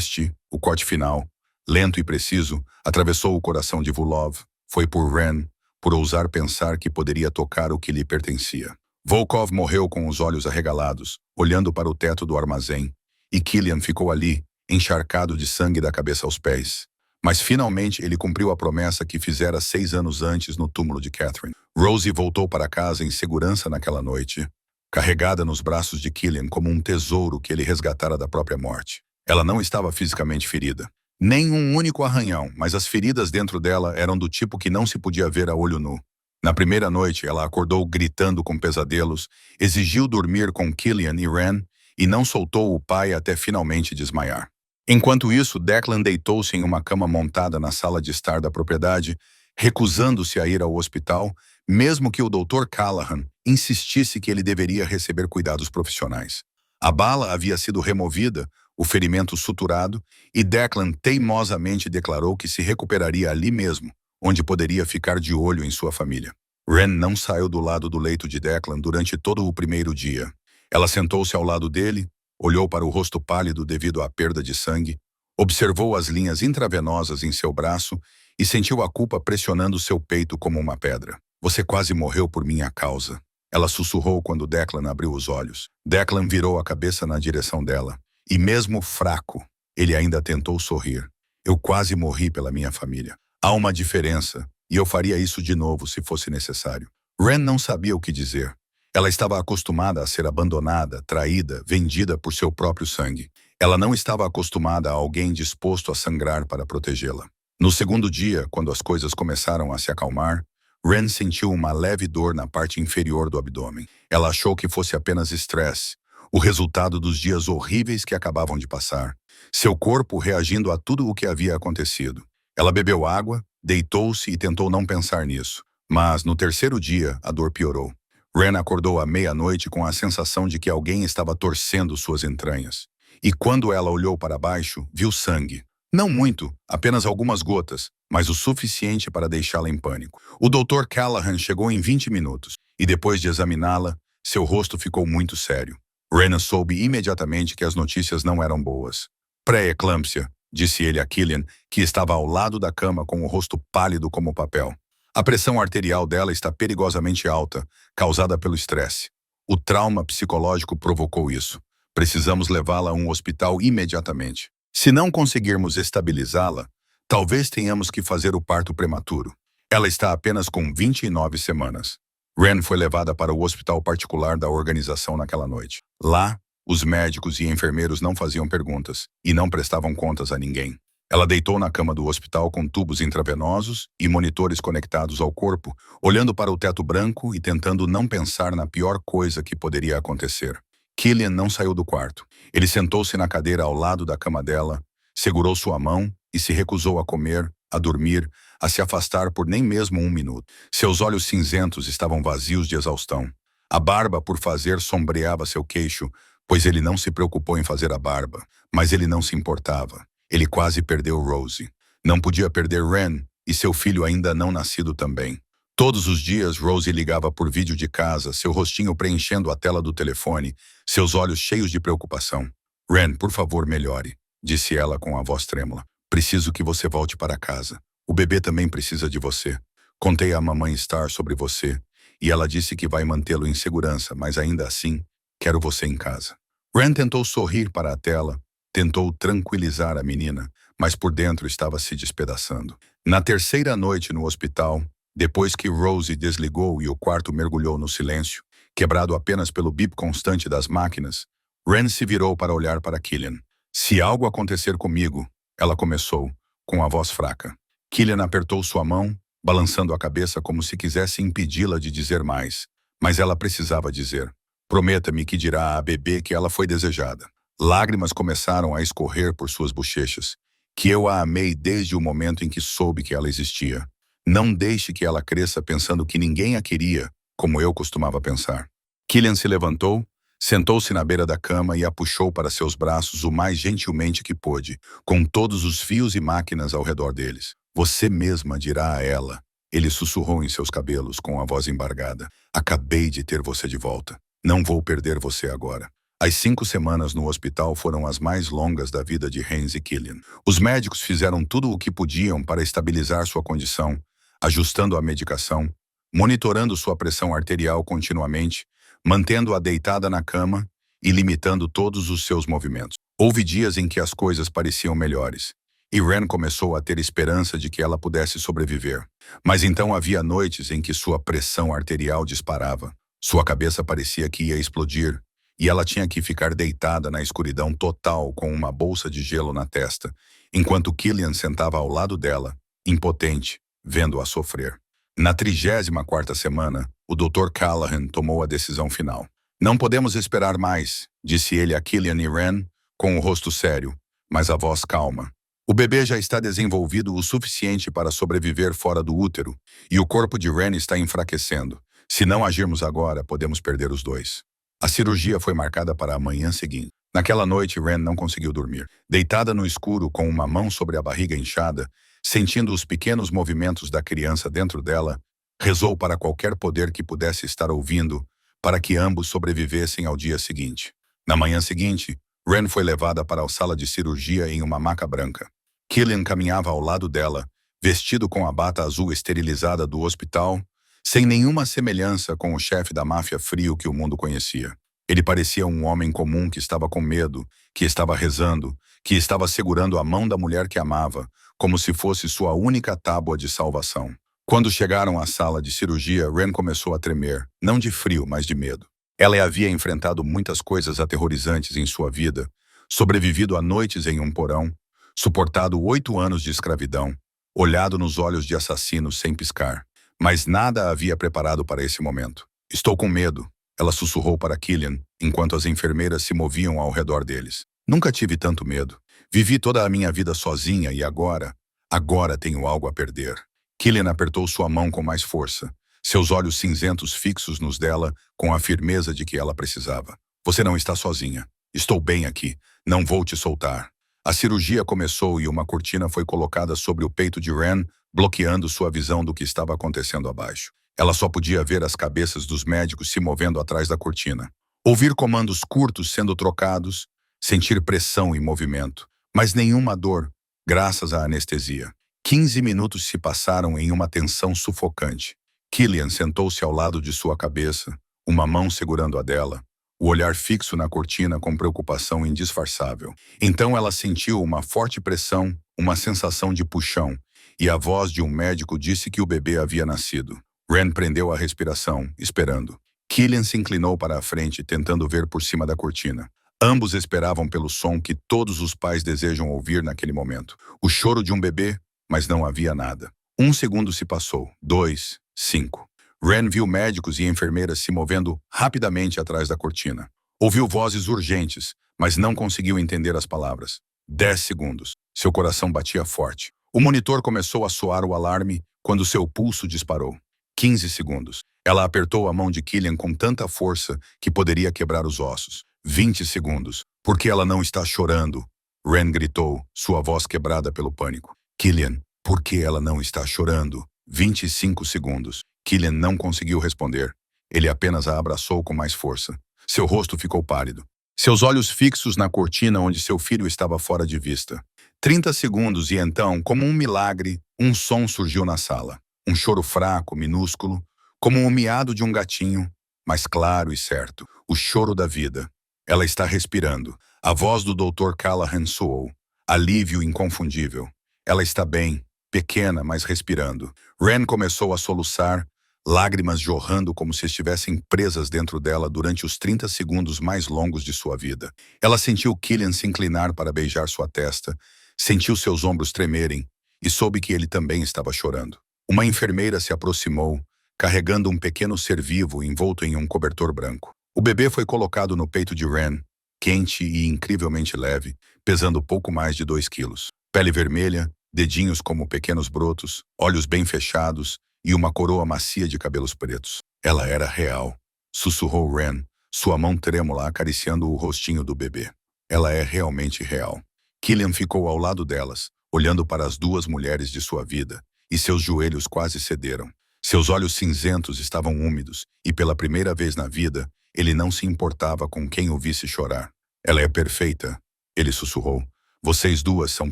o corte final, lento e preciso, atravessou o coração de Vulov. Foi por Ren, por ousar pensar que poderia tocar o que lhe pertencia. Volkov morreu com os olhos arregalados, olhando para o teto do armazém, e Killian ficou ali, encharcado de sangue da cabeça aos pés. Mas finalmente ele cumpriu a promessa que fizera 6 anos antes no túmulo de Catherine. Rosie voltou para casa em segurança naquela noite, carregada nos braços de Killian como um tesouro que ele resgatara da própria morte. Ela não estava fisicamente ferida. Nem um único arranhão, mas as feridas dentro dela eram do tipo que não se podia ver a olho nu. Na primeira noite, ela acordou gritando com pesadelos, exigiu dormir com Killian e Ren e não soltou o pai até finalmente desmaiar. Enquanto isso, Declan deitou-se em uma cama montada na sala de estar da propriedade, recusando-se a ir ao hospital, mesmo que o Dr. Callahan insistisse que ele deveria receber cuidados profissionais. A bala havia sido removida, o ferimento suturado, e Declan teimosamente declarou que se recuperaria ali mesmo, onde poderia ficar de olho em sua família. Ren não saiu do lado do leito de Declan durante todo o primeiro dia. Ela sentou-se ao lado dele, olhou para o rosto pálido devido à perda de sangue, observou as linhas intravenosas em seu braço e sentiu a culpa pressionando seu peito como uma pedra. Você quase morreu por minha causa. Ela sussurrou quando Declan abriu os olhos. Declan virou a cabeça na direção dela. E mesmo fraco, ele ainda tentou sorrir. Eu quase morri pela minha família. Há uma diferença, e eu faria isso de novo se fosse necessário. Ren não sabia o que dizer. Ela estava acostumada a ser abandonada, traída, vendida por seu próprio sangue. Ela não estava acostumada a alguém disposto a sangrar para protegê-la. No segundo dia, quando as coisas começaram a se acalmar, Ren sentiu uma leve dor na parte inferior do abdômen. Ela achou que fosse apenas estresse, o resultado dos dias horríveis que acabavam de passar. Seu corpo reagindo a tudo o que havia acontecido. Ela bebeu água, deitou-se e tentou não pensar nisso. Mas, no terceiro dia, a dor piorou. Ren acordou à meia-noite com a sensação de que alguém estava torcendo suas entranhas. E quando ela olhou para baixo, viu sangue. Não muito, apenas algumas gotas, mas o suficiente para deixá-la em pânico. O Dr. Callahan chegou em 20 minutos, e depois de examiná-la, seu rosto ficou muito sério. Ren soube imediatamente que as notícias não eram boas. Pré-eclâmpsia, disse ele a Killian, que estava ao lado da cama com o rosto pálido como papel. A pressão arterial dela está perigosamente alta, causada pelo estresse. O trauma psicológico provocou isso. Precisamos levá-la a um hospital imediatamente. Se não conseguirmos estabilizá-la, talvez tenhamos que fazer o parto prematuro. Ela está apenas com 29 semanas. Ren foi levada para o hospital particular da organização naquela noite. Lá, os médicos e enfermeiros não faziam perguntas e não prestavam contas a ninguém. Ela deitou na cama do hospital com tubos intravenosos e monitores conectados ao corpo, olhando para o teto branco e tentando não pensar na pior coisa que poderia acontecer. Killian não saiu do quarto. Ele sentou-se na cadeira ao lado da cama dela, segurou sua mão e se recusou a comer, a dormir, a se afastar por nem mesmo 1 minuto. Seus olhos cinzentos estavam vazios de exaustão. A barba por fazer sombreava seu queixo, pois ele não se preocupou em fazer a barba, mas ele não se importava. Ele quase perdeu Rosie. Não podia perder Ren, e seu filho ainda não nascido também. Todos os dias, Rosie ligava por vídeo de casa, seu rostinho preenchendo a tela do telefone, seus olhos cheios de preocupação. Ren, por favor, melhore, disse ela com a voz trêmula. Preciso que você volte para casa. O bebê também precisa de você. Contei à mamãe Star sobre você, e ela disse que vai mantê-lo em segurança, mas ainda assim, quero você em casa. Ren tentou sorrir para a tela, tentou tranquilizar a menina, mas por dentro estava se despedaçando. Na terceira noite no hospital, depois que Rosie desligou e o quarto mergulhou no silêncio, quebrado apenas pelo bip constante das máquinas, Ren se virou para olhar para Killian. Se algo acontecer comigo, ela começou, com a voz fraca. Killian apertou sua mão, balançando a cabeça como se quisesse impedi-la de dizer mais, mas ela precisava dizer. Prometa-me que dirá à bebê que ela foi desejada. Lágrimas começaram a escorrer por suas bochechas, que eu a amei desde o momento em que soube que ela existia. Não deixe que ela cresça pensando que ninguém a queria, como eu costumava pensar. Killian se levantou, sentou-se na beira da cama e a puxou para seus braços o mais gentilmente que pôde, com todos os fios e máquinas ao redor deles. Você mesma dirá a ela. Ele sussurrou em seus cabelos com a voz embargada. Acabei de ter você de volta. Não vou perder você agora. As 5 semanas no hospital foram as mais longas da vida de Haynes e Killian. Os médicos fizeram tudo o que podiam para estabilizar sua condição, ajustando a medicação, monitorando sua pressão arterial continuamente, mantendo-a deitada na cama e limitando todos os seus movimentos. Houve dias em que as coisas pareciam melhores, e Ren começou a ter esperança de que ela pudesse sobreviver. Mas então havia noites em que sua pressão arterial disparava. Sua cabeça parecia que ia explodir, e ela tinha que ficar deitada na escuridão total com uma bolsa de gelo na testa, enquanto Killian sentava ao lado dela, impotente, vendo-a sofrer. Na 34ª semana, o Dr. Callahan tomou a decisão final. Não podemos esperar mais, disse ele a Killian e Ren, com o rosto sério, mas a voz calma. O bebê já está desenvolvido o suficiente para sobreviver fora do útero, e o corpo de Ren está enfraquecendo. Se não agirmos agora, podemos perder os dois. A cirurgia foi marcada para a manhã seguinte. Naquela noite, Ren não conseguiu dormir. Deitada no escuro, com uma mão sobre a barriga inchada, sentindo os pequenos movimentos da criança dentro dela, rezou para qualquer poder que pudesse estar ouvindo, para que ambos sobrevivessem ao dia seguinte. Na manhã seguinte, Ren foi levada para a sala de cirurgia em uma maca branca. Killian caminhava ao lado dela, vestido com a bata azul esterilizada do hospital, sem nenhuma semelhança com o chefe da máfia frio que o mundo conhecia. Ele parecia um homem comum que estava com medo, que estava rezando, que estava segurando a mão da mulher que amava, como se fosse sua única tábua de salvação. Quando chegaram à sala de cirurgia, Ren começou a tremer, não de frio, mas de medo. Ela havia enfrentado muitas coisas aterrorizantes em sua vida, sobrevivido a noites em um porão, suportado 8 anos de escravidão, olhado nos olhos de assassinos sem piscar. Mas nada a havia preparado para esse momento. Estou com medo, ela sussurrou para Killian, enquanto as enfermeiras se moviam ao redor deles. Nunca tive tanto medo. Vivi toda a minha vida sozinha e agora tenho algo a perder. Killian apertou sua mão com mais força, seus olhos cinzentos fixos nos dela com a firmeza de que ela precisava. Você não está sozinha. Estou bem aqui. Não vou te soltar. A cirurgia começou e uma cortina foi colocada sobre o peito de Ren, bloqueando sua visão do que estava acontecendo abaixo. Ela só podia ver as cabeças dos médicos se movendo atrás da cortina. Ouvir comandos curtos sendo trocados, sentir pressão e movimento, mas nenhuma dor, graças à anestesia. 15 minutos se passaram em uma tensão sufocante. Killian sentou-se ao lado de sua cabeça, uma mão segurando a dela, o olhar fixo na cortina com preocupação indisfarçável. Então ela sentiu uma forte pressão, uma sensação de puxão, e a voz de um médico disse que o bebê havia nascido. Ren prendeu a respiração, esperando. Killian se inclinou para a frente, tentando ver por cima da cortina. Ambos esperavam pelo som que todos os pais desejam ouvir naquele momento. O choro de um bebê, mas não havia nada. 1 segundo se passou. 2, 5. Ren viu médicos e enfermeiras se movendo rapidamente atrás da cortina. Ouviu vozes urgentes, mas não conseguiu entender as palavras. 10 segundos. Seu coração batia forte. O monitor começou a soar o alarme quando seu pulso disparou. 15 segundos. Ela apertou a mão de Killian com tanta força que poderia quebrar os ossos. 20 segundos. Por que ela não está chorando? Ren gritou, sua voz quebrada pelo pânico. Killian, por que ela não está chorando? 25 segundos. Killian não conseguiu responder. Ele apenas a abraçou com mais força. Seu rosto ficou pálido. Seus olhos fixos na cortina onde seu filho estava fora de vista. 30 segundos e então, como um milagre, um som surgiu na sala. Um choro fraco, minúsculo, como um miado de um gatinho, mas claro e certo. O choro da vida. Ela está respirando. A voz do Dr. Callahan soou. Alívio inconfundível. Ela está bem, pequena, mas respirando. Ren começou a soluçar, lágrimas jorrando como se estivessem presas dentro dela durante os 30 segundos mais longos de sua vida. Ela sentiu Killian se inclinar para beijar sua testa, sentiu seus ombros tremerem e soube que ele também estava chorando. Uma enfermeira se aproximou, carregando um pequeno ser vivo envolto em um cobertor branco. O bebê foi colocado no peito de Ren, quente e incrivelmente leve, pesando pouco mais de 2 quilos. Pele vermelha, dedinhos como pequenos brotos, olhos bem fechados e uma coroa macia de cabelos pretos. Ela era real, sussurrou Ren, sua mão trêmula acariciando o rostinho do bebê. Ela é realmente real. Killian ficou ao lado delas, olhando para as duas mulheres de sua vida, e seus joelhos quase cederam. Seus olhos cinzentos estavam úmidos, e pela primeira vez na vida, ele não se importava com quem o visse chorar. Ela é perfeita, ele sussurrou. Vocês duas são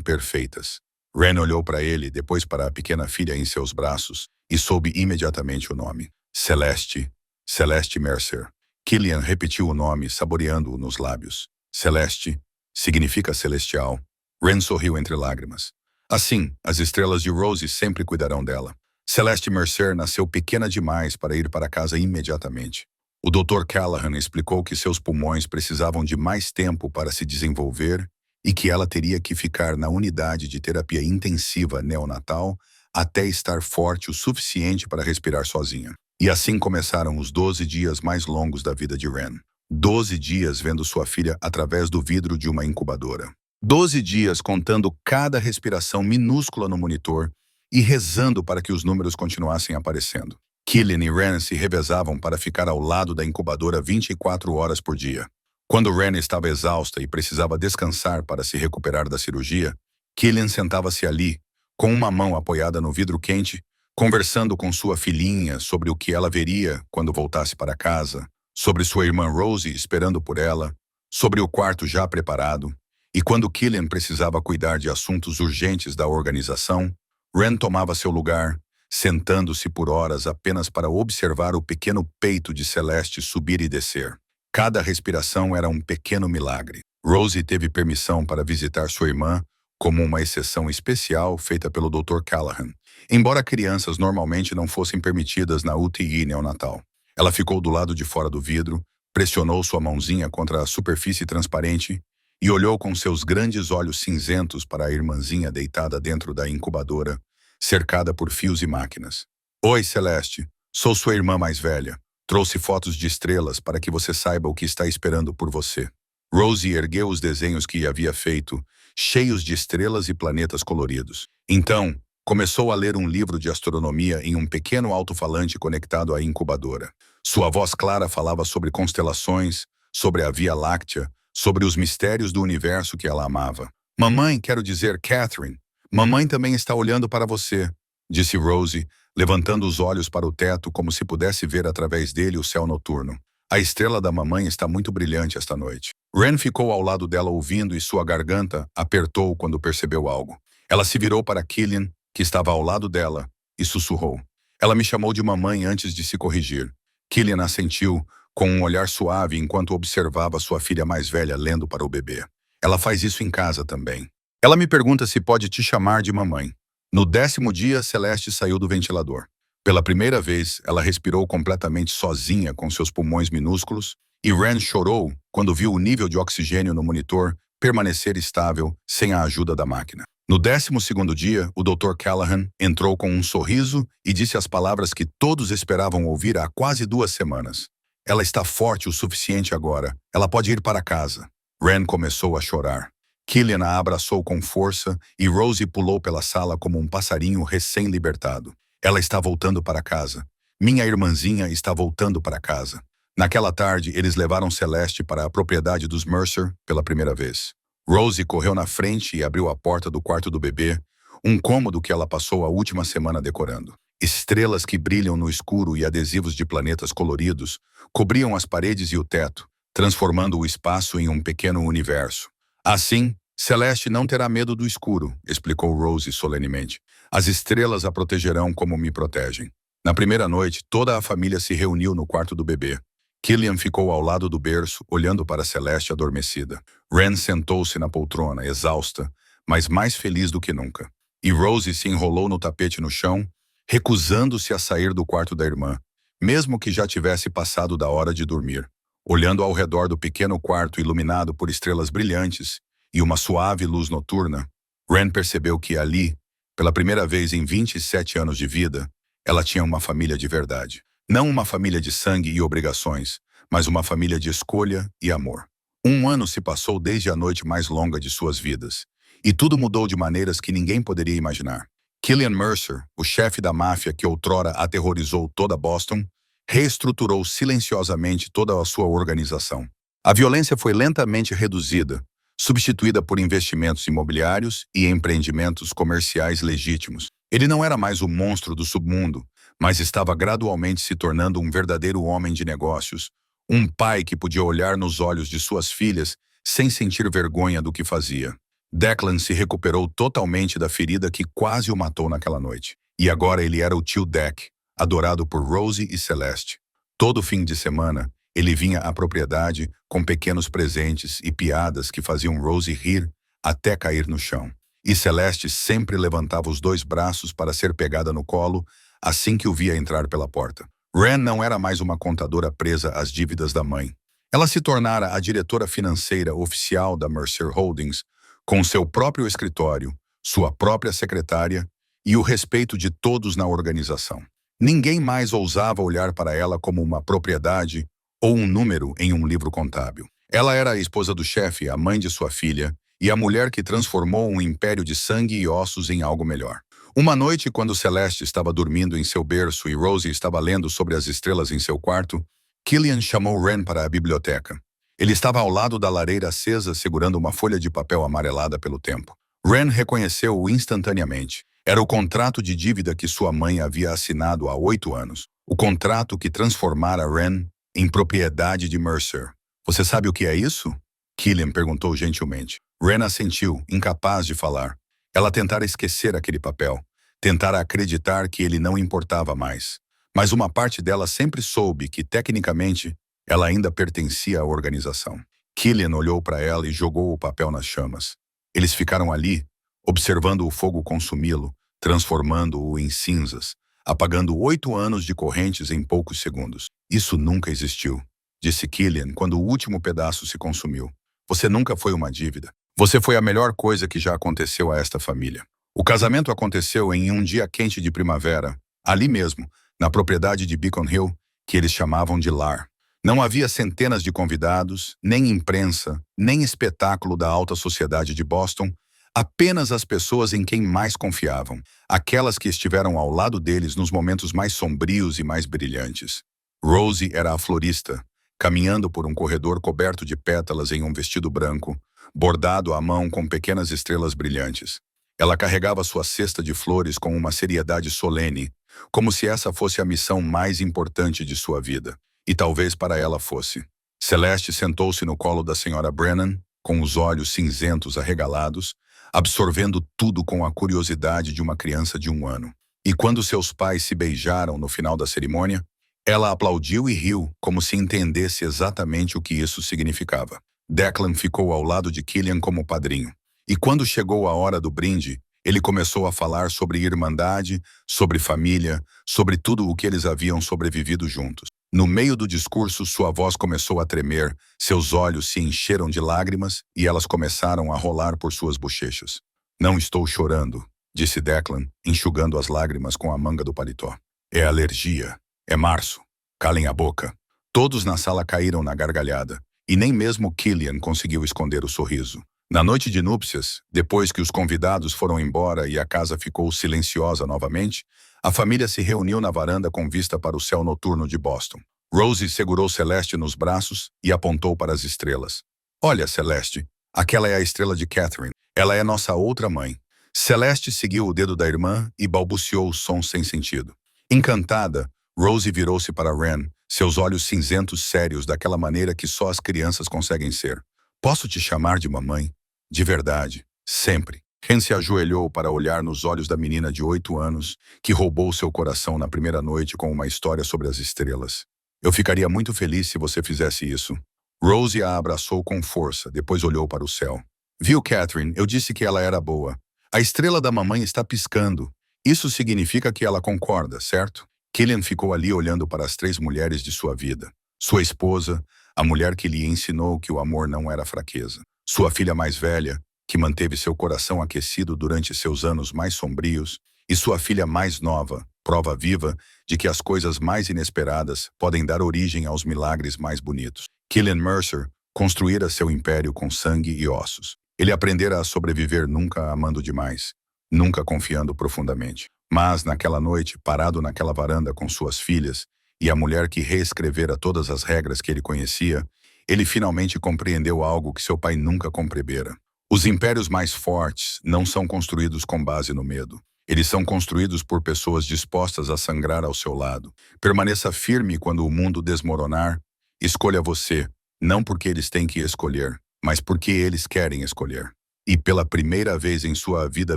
perfeitas. Ren olhou para ele, depois para a pequena filha em seus braços, e soube imediatamente o nome. Celeste. Celeste Mercer. Killian repetiu o nome, saboreando-o nos lábios. Celeste significa celestial. Ren sorriu entre lágrimas. Assim, as estrelas de Rosie sempre cuidarão dela. Celeste Mercer nasceu pequena demais para ir para casa imediatamente. O Dr. Callahan explicou que seus pulmões precisavam de mais tempo para se desenvolver e que ela teria que ficar na unidade de terapia intensiva neonatal até estar forte o suficiente para respirar sozinha. E assim começaram os 12 dias mais longos da vida de Ren. 12 dias vendo sua filha através do vidro de uma incubadora. 12 dias contando cada respiração minúscula no monitor e rezando para que os números continuassem aparecendo. Killian e Ren se revezavam para ficar ao lado da incubadora 24 horas por dia. Quando Ren estava exausta e precisava descansar para se recuperar da cirurgia, Killian sentava-se ali, com uma mão apoiada no vidro quente, conversando com sua filhinha sobre o que ela veria quando voltasse para casa, sobre sua irmã Rosie esperando por ela, sobre o quarto já preparado, e quando Killian precisava cuidar de assuntos urgentes da organização, Ren tomava seu lugar, sentando-se por horas apenas para observar o pequeno peito de Celeste subir e descer. Cada respiração era um pequeno milagre. Rosie teve permissão para visitar sua irmã como uma exceção especial feita pelo Dr. Callahan, embora crianças normalmente não fossem permitidas na UTI neonatal. Ela ficou do lado de fora do vidro, pressionou sua mãozinha contra a superfície transparente e olhou com seus grandes olhos cinzentos para a irmãzinha deitada dentro da incubadora, cercada por fios e máquinas. Oi, Celeste. Sou sua irmã mais velha. Trouxe fotos de estrelas para que você saiba o que está esperando por você. Rosie ergueu os desenhos que havia feito, cheios de estrelas e planetas coloridos. Então, começou a ler um livro de astronomia em um pequeno alto-falante conectado à incubadora. Sua voz clara falava sobre constelações, sobre a Via Láctea, sobre os mistérios do universo que ela amava. Mamãe, quero dizer Catherine, mamãe também está olhando para você, disse Rosie, levantando os olhos para o teto como se pudesse ver através dele o céu noturno. A estrela da mamãe está muito brilhante esta noite. Ren ficou ao lado dela ouvindo e sua garganta apertou quando percebeu algo. Ela se virou para Killian, que estava ao lado dela, e sussurrou. Ela me chamou de mamãe antes de se corrigir. Killian assentiu, com um olhar suave enquanto observava sua filha mais velha lendo para o bebê. Ela faz isso em casa também. Ela me pergunta se pode te chamar de mamãe. No 10º dia, Celeste saiu do ventilador. Pela primeira vez, ela respirou completamente sozinha com seus pulmões minúsculos, e Ren chorou quando viu o nível de oxigênio no monitor permanecer estável sem a ajuda da máquina. No 12º dia, o Dr. Callahan entrou com um sorriso e disse as palavras que todos esperavam ouvir há quase 2 semanas. Ela está forte o suficiente agora. Ela pode ir para casa. Ren começou a chorar. Killian a abraçou com força e Rosie pulou pela sala como um passarinho recém-libertado. Ela está voltando para casa. Minha irmãzinha está voltando para casa. Naquela tarde, eles levaram Celeste para a propriedade dos Mercer pela primeira vez. Rosie correu na frente e abriu a porta do quarto do bebê, um cômodo que ela passou a última semana decorando. Estrelas que brilham no escuro e adesivos de planetas coloridos cobriam as paredes e o teto, transformando o espaço em um pequeno universo. Assim, Celeste não terá medo do escuro, explicou Rosie solenemente. As estrelas a protegerão como me protegem. Na primeira noite, toda a família se reuniu no quarto do bebê. Killian ficou ao lado do berço, olhando para Celeste adormecida. Ren sentou-se na poltrona, exausta, mas mais feliz do que nunca. E Rosie se enrolou no tapete no chão, recusando-se a sair do quarto da irmã, mesmo que já tivesse passado da hora de dormir. Olhando ao redor do pequeno quarto iluminado por estrelas brilhantes e uma suave luz noturna, Ren percebeu que ali, pela primeira vez em 27 anos de vida, ela tinha uma família de verdade. Não uma família de sangue e obrigações, mas uma família de escolha e amor. Um ano se passou desde a noite mais longa de suas vidas, e tudo mudou de maneiras que ninguém poderia imaginar. Killian Mercer, o chefe da máfia que outrora aterrorizou toda Boston, reestruturou silenciosamente toda a sua organização. A violência foi lentamente reduzida, substituída por investimentos imobiliários e empreendimentos comerciais legítimos. Ele não era mais o monstro do submundo, mas estava gradualmente se tornando um verdadeiro homem de negócios, um pai que podia olhar nos olhos de suas filhas sem sentir vergonha do que fazia. Declan se recuperou totalmente da ferida que quase o matou naquela noite. E agora ele era o tio Deck, adorado por Rosie e Celeste. Todo fim de semana, ele vinha à propriedade com pequenos presentes e piadas que faziam Rosie rir até cair no chão. E Celeste sempre levantava os 2 braços para ser pegada no colo assim que o via entrar pela porta. Ren não era mais uma contadora presa às dívidas da mãe. Ela se tornara a diretora financeira oficial da Mercer Holdings, com seu próprio escritório, sua própria secretária e o respeito de todos na organização. Ninguém mais ousava olhar para ela como uma propriedade ou um número em um livro contábil. Ela era a esposa do chefe, a mãe de sua filha, e a mulher que transformou um império de sangue e ossos em algo melhor. Uma noite, quando Celeste estava dormindo em seu berço e Rosie estava lendo sobre as estrelas em seu quarto, Killian chamou Ren para a biblioteca. Ele estava ao lado da lareira acesa, segurando uma folha de papel amarelada pelo tempo. Ren reconheceu-o instantaneamente. Era o contrato de dívida que sua mãe havia assinado há 8 anos. O contrato que transformara Ren em propriedade de Mercer. Você sabe o que é isso? Killian perguntou gentilmente. Ren assentiu, incapaz de falar. Ela tentara esquecer aquele papel, tentara acreditar que ele não importava mais. Mas uma parte dela sempre soube que, tecnicamente, ela ainda pertencia à organização. Killian olhou para ela e jogou o papel nas chamas. Eles ficaram ali, observando o fogo consumi-lo, transformando-o em cinzas, apagando 8 anos de correntes em poucos segundos. Isso nunca existiu, disse Killian quando o último pedaço se consumiu. Você nunca foi uma dívida. Você foi a melhor coisa que já aconteceu a esta família. O casamento aconteceu em um dia quente de primavera, ali mesmo, na propriedade de Beacon Hill, que eles chamavam de lar. Não havia centenas de convidados, nem imprensa, nem espetáculo da alta sociedade de Boston, apenas as pessoas em quem mais confiavam, aquelas que estiveram ao lado deles nos momentos mais sombrios e mais brilhantes. Rosie era a florista, caminhando por um corredor coberto de pétalas em um vestido branco, bordado à mão com pequenas estrelas brilhantes. Ela carregava sua cesta de flores com uma seriedade solene, como se essa fosse a missão mais importante de sua vida. E talvez para ela fosse. Celeste sentou-se no colo da senhora Brennan, com os olhos cinzentos arregalados, absorvendo tudo com a curiosidade de uma criança de 1 ano. E quando seus pais se beijaram no final da cerimônia, ela aplaudiu e riu, como se entendesse exatamente o que isso significava. Declan ficou ao lado de Killian como padrinho. E quando chegou a hora do brinde, ele começou a falar sobre irmandade, sobre família, sobre tudo o que eles haviam sobrevivido juntos. No meio do discurso, sua voz começou a tremer, seus olhos se encheram de lágrimas e elas começaram a rolar por suas bochechas. Não estou chorando, disse Declan, enxugando as lágrimas com a manga do paletó. É alergia. É março. Calem a boca. Todos na sala caíram na gargalhada, e nem mesmo Killian conseguiu esconder o sorriso. Na noite de núpcias, depois que os convidados foram embora e a casa ficou silenciosa novamente, a família se reuniu na varanda com vista para o céu noturno de Boston. Rosie segurou Celeste nos braços e apontou para as estrelas. Olha, Celeste, aquela é a estrela de Catherine. Ela é nossa outra mãe. Celeste seguiu o dedo da irmã e balbuciou o som sem sentido. Encantada, Rosie virou-se para Ren, seus olhos cinzentos sérios daquela maneira que só as crianças conseguem ser. Posso te chamar de mamãe? De verdade, sempre. Ren se ajoelhou para olhar nos olhos da menina de 8 anos, que roubou seu coração na primeira noite com uma história sobre as estrelas. Eu ficaria muito feliz se você fizesse isso. Rosie a abraçou com força, depois olhou para o céu. Viu, Catherine, eu disse que ela era boa. A estrela da mamãe está piscando. Isso significa que ela concorda, certo? Killian ficou ali olhando para as 3 mulheres de sua vida. Sua esposa, a mulher que lhe ensinou que o amor não era fraqueza. Sua filha mais velha, que manteve seu coração aquecido durante seus anos mais sombrios. E sua filha mais nova, prova viva de que as coisas mais inesperadas podem dar origem aos milagres mais bonitos. Killian Mercer construíra seu império com sangue e ossos. Ele aprendera a sobreviver nunca amando demais, nunca confiando profundamente. Mas, naquela noite, parado naquela varanda com suas filhas e a mulher que reescrevera todas as regras que ele conhecia, ele finalmente compreendeu algo que seu pai nunca compreendera. Os impérios mais fortes não são construídos com base no medo. Eles são construídos por pessoas dispostas a sangrar ao seu lado. Permaneça firme quando o mundo desmoronar. Escolha você, não porque eles têm que escolher, mas porque eles querem escolher. E pela primeira vez em sua vida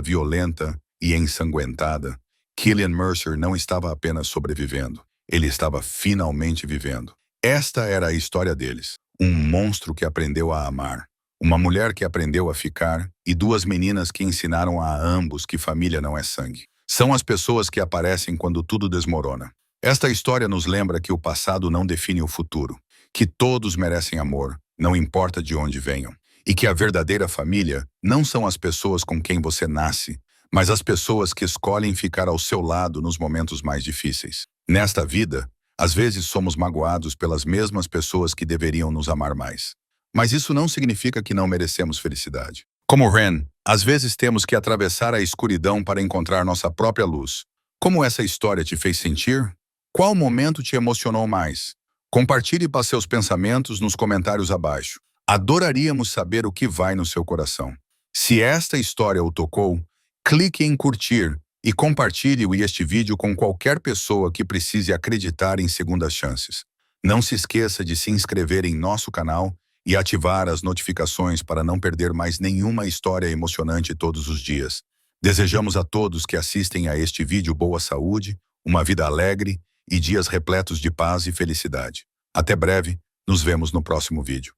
violenta e ensanguentada, Killian Mercer não estava apenas sobrevivendo, ele estava finalmente vivendo. Esta era a história deles. Um monstro que aprendeu a amar, uma mulher que aprendeu a ficar e 2 meninas que ensinaram a ambos que família não é sangue. São as pessoas que aparecem quando tudo desmorona. Esta história nos lembra que o passado não define o futuro, que todos merecem amor, não importa de onde venham, e que a verdadeira família não são as pessoas com quem você nasce, mas as pessoas que escolhem ficar ao seu lado nos momentos mais difíceis. Nesta vida, às vezes somos magoados pelas mesmas pessoas que deveriam nos amar mais. Mas isso não significa que não merecemos felicidade. Como Ren, às vezes temos que atravessar a escuridão para encontrar nossa própria luz. Como essa história te fez sentir? Qual momento te emocionou mais? Compartilhe seus pensamentos nos comentários abaixo. Adoraríamos saber o que vai no seu coração. Se esta história o tocou, clique em curtir e compartilhe este vídeo com qualquer pessoa que precise acreditar em segundas chances. Não se esqueça de se inscrever em nosso canal e ativar as notificações para não perder mais nenhuma história emocionante todos os dias. Desejamos a todos que assistem a este vídeo boa saúde, uma vida alegre e dias repletos de paz e felicidade. Até breve, nos vemos no próximo vídeo.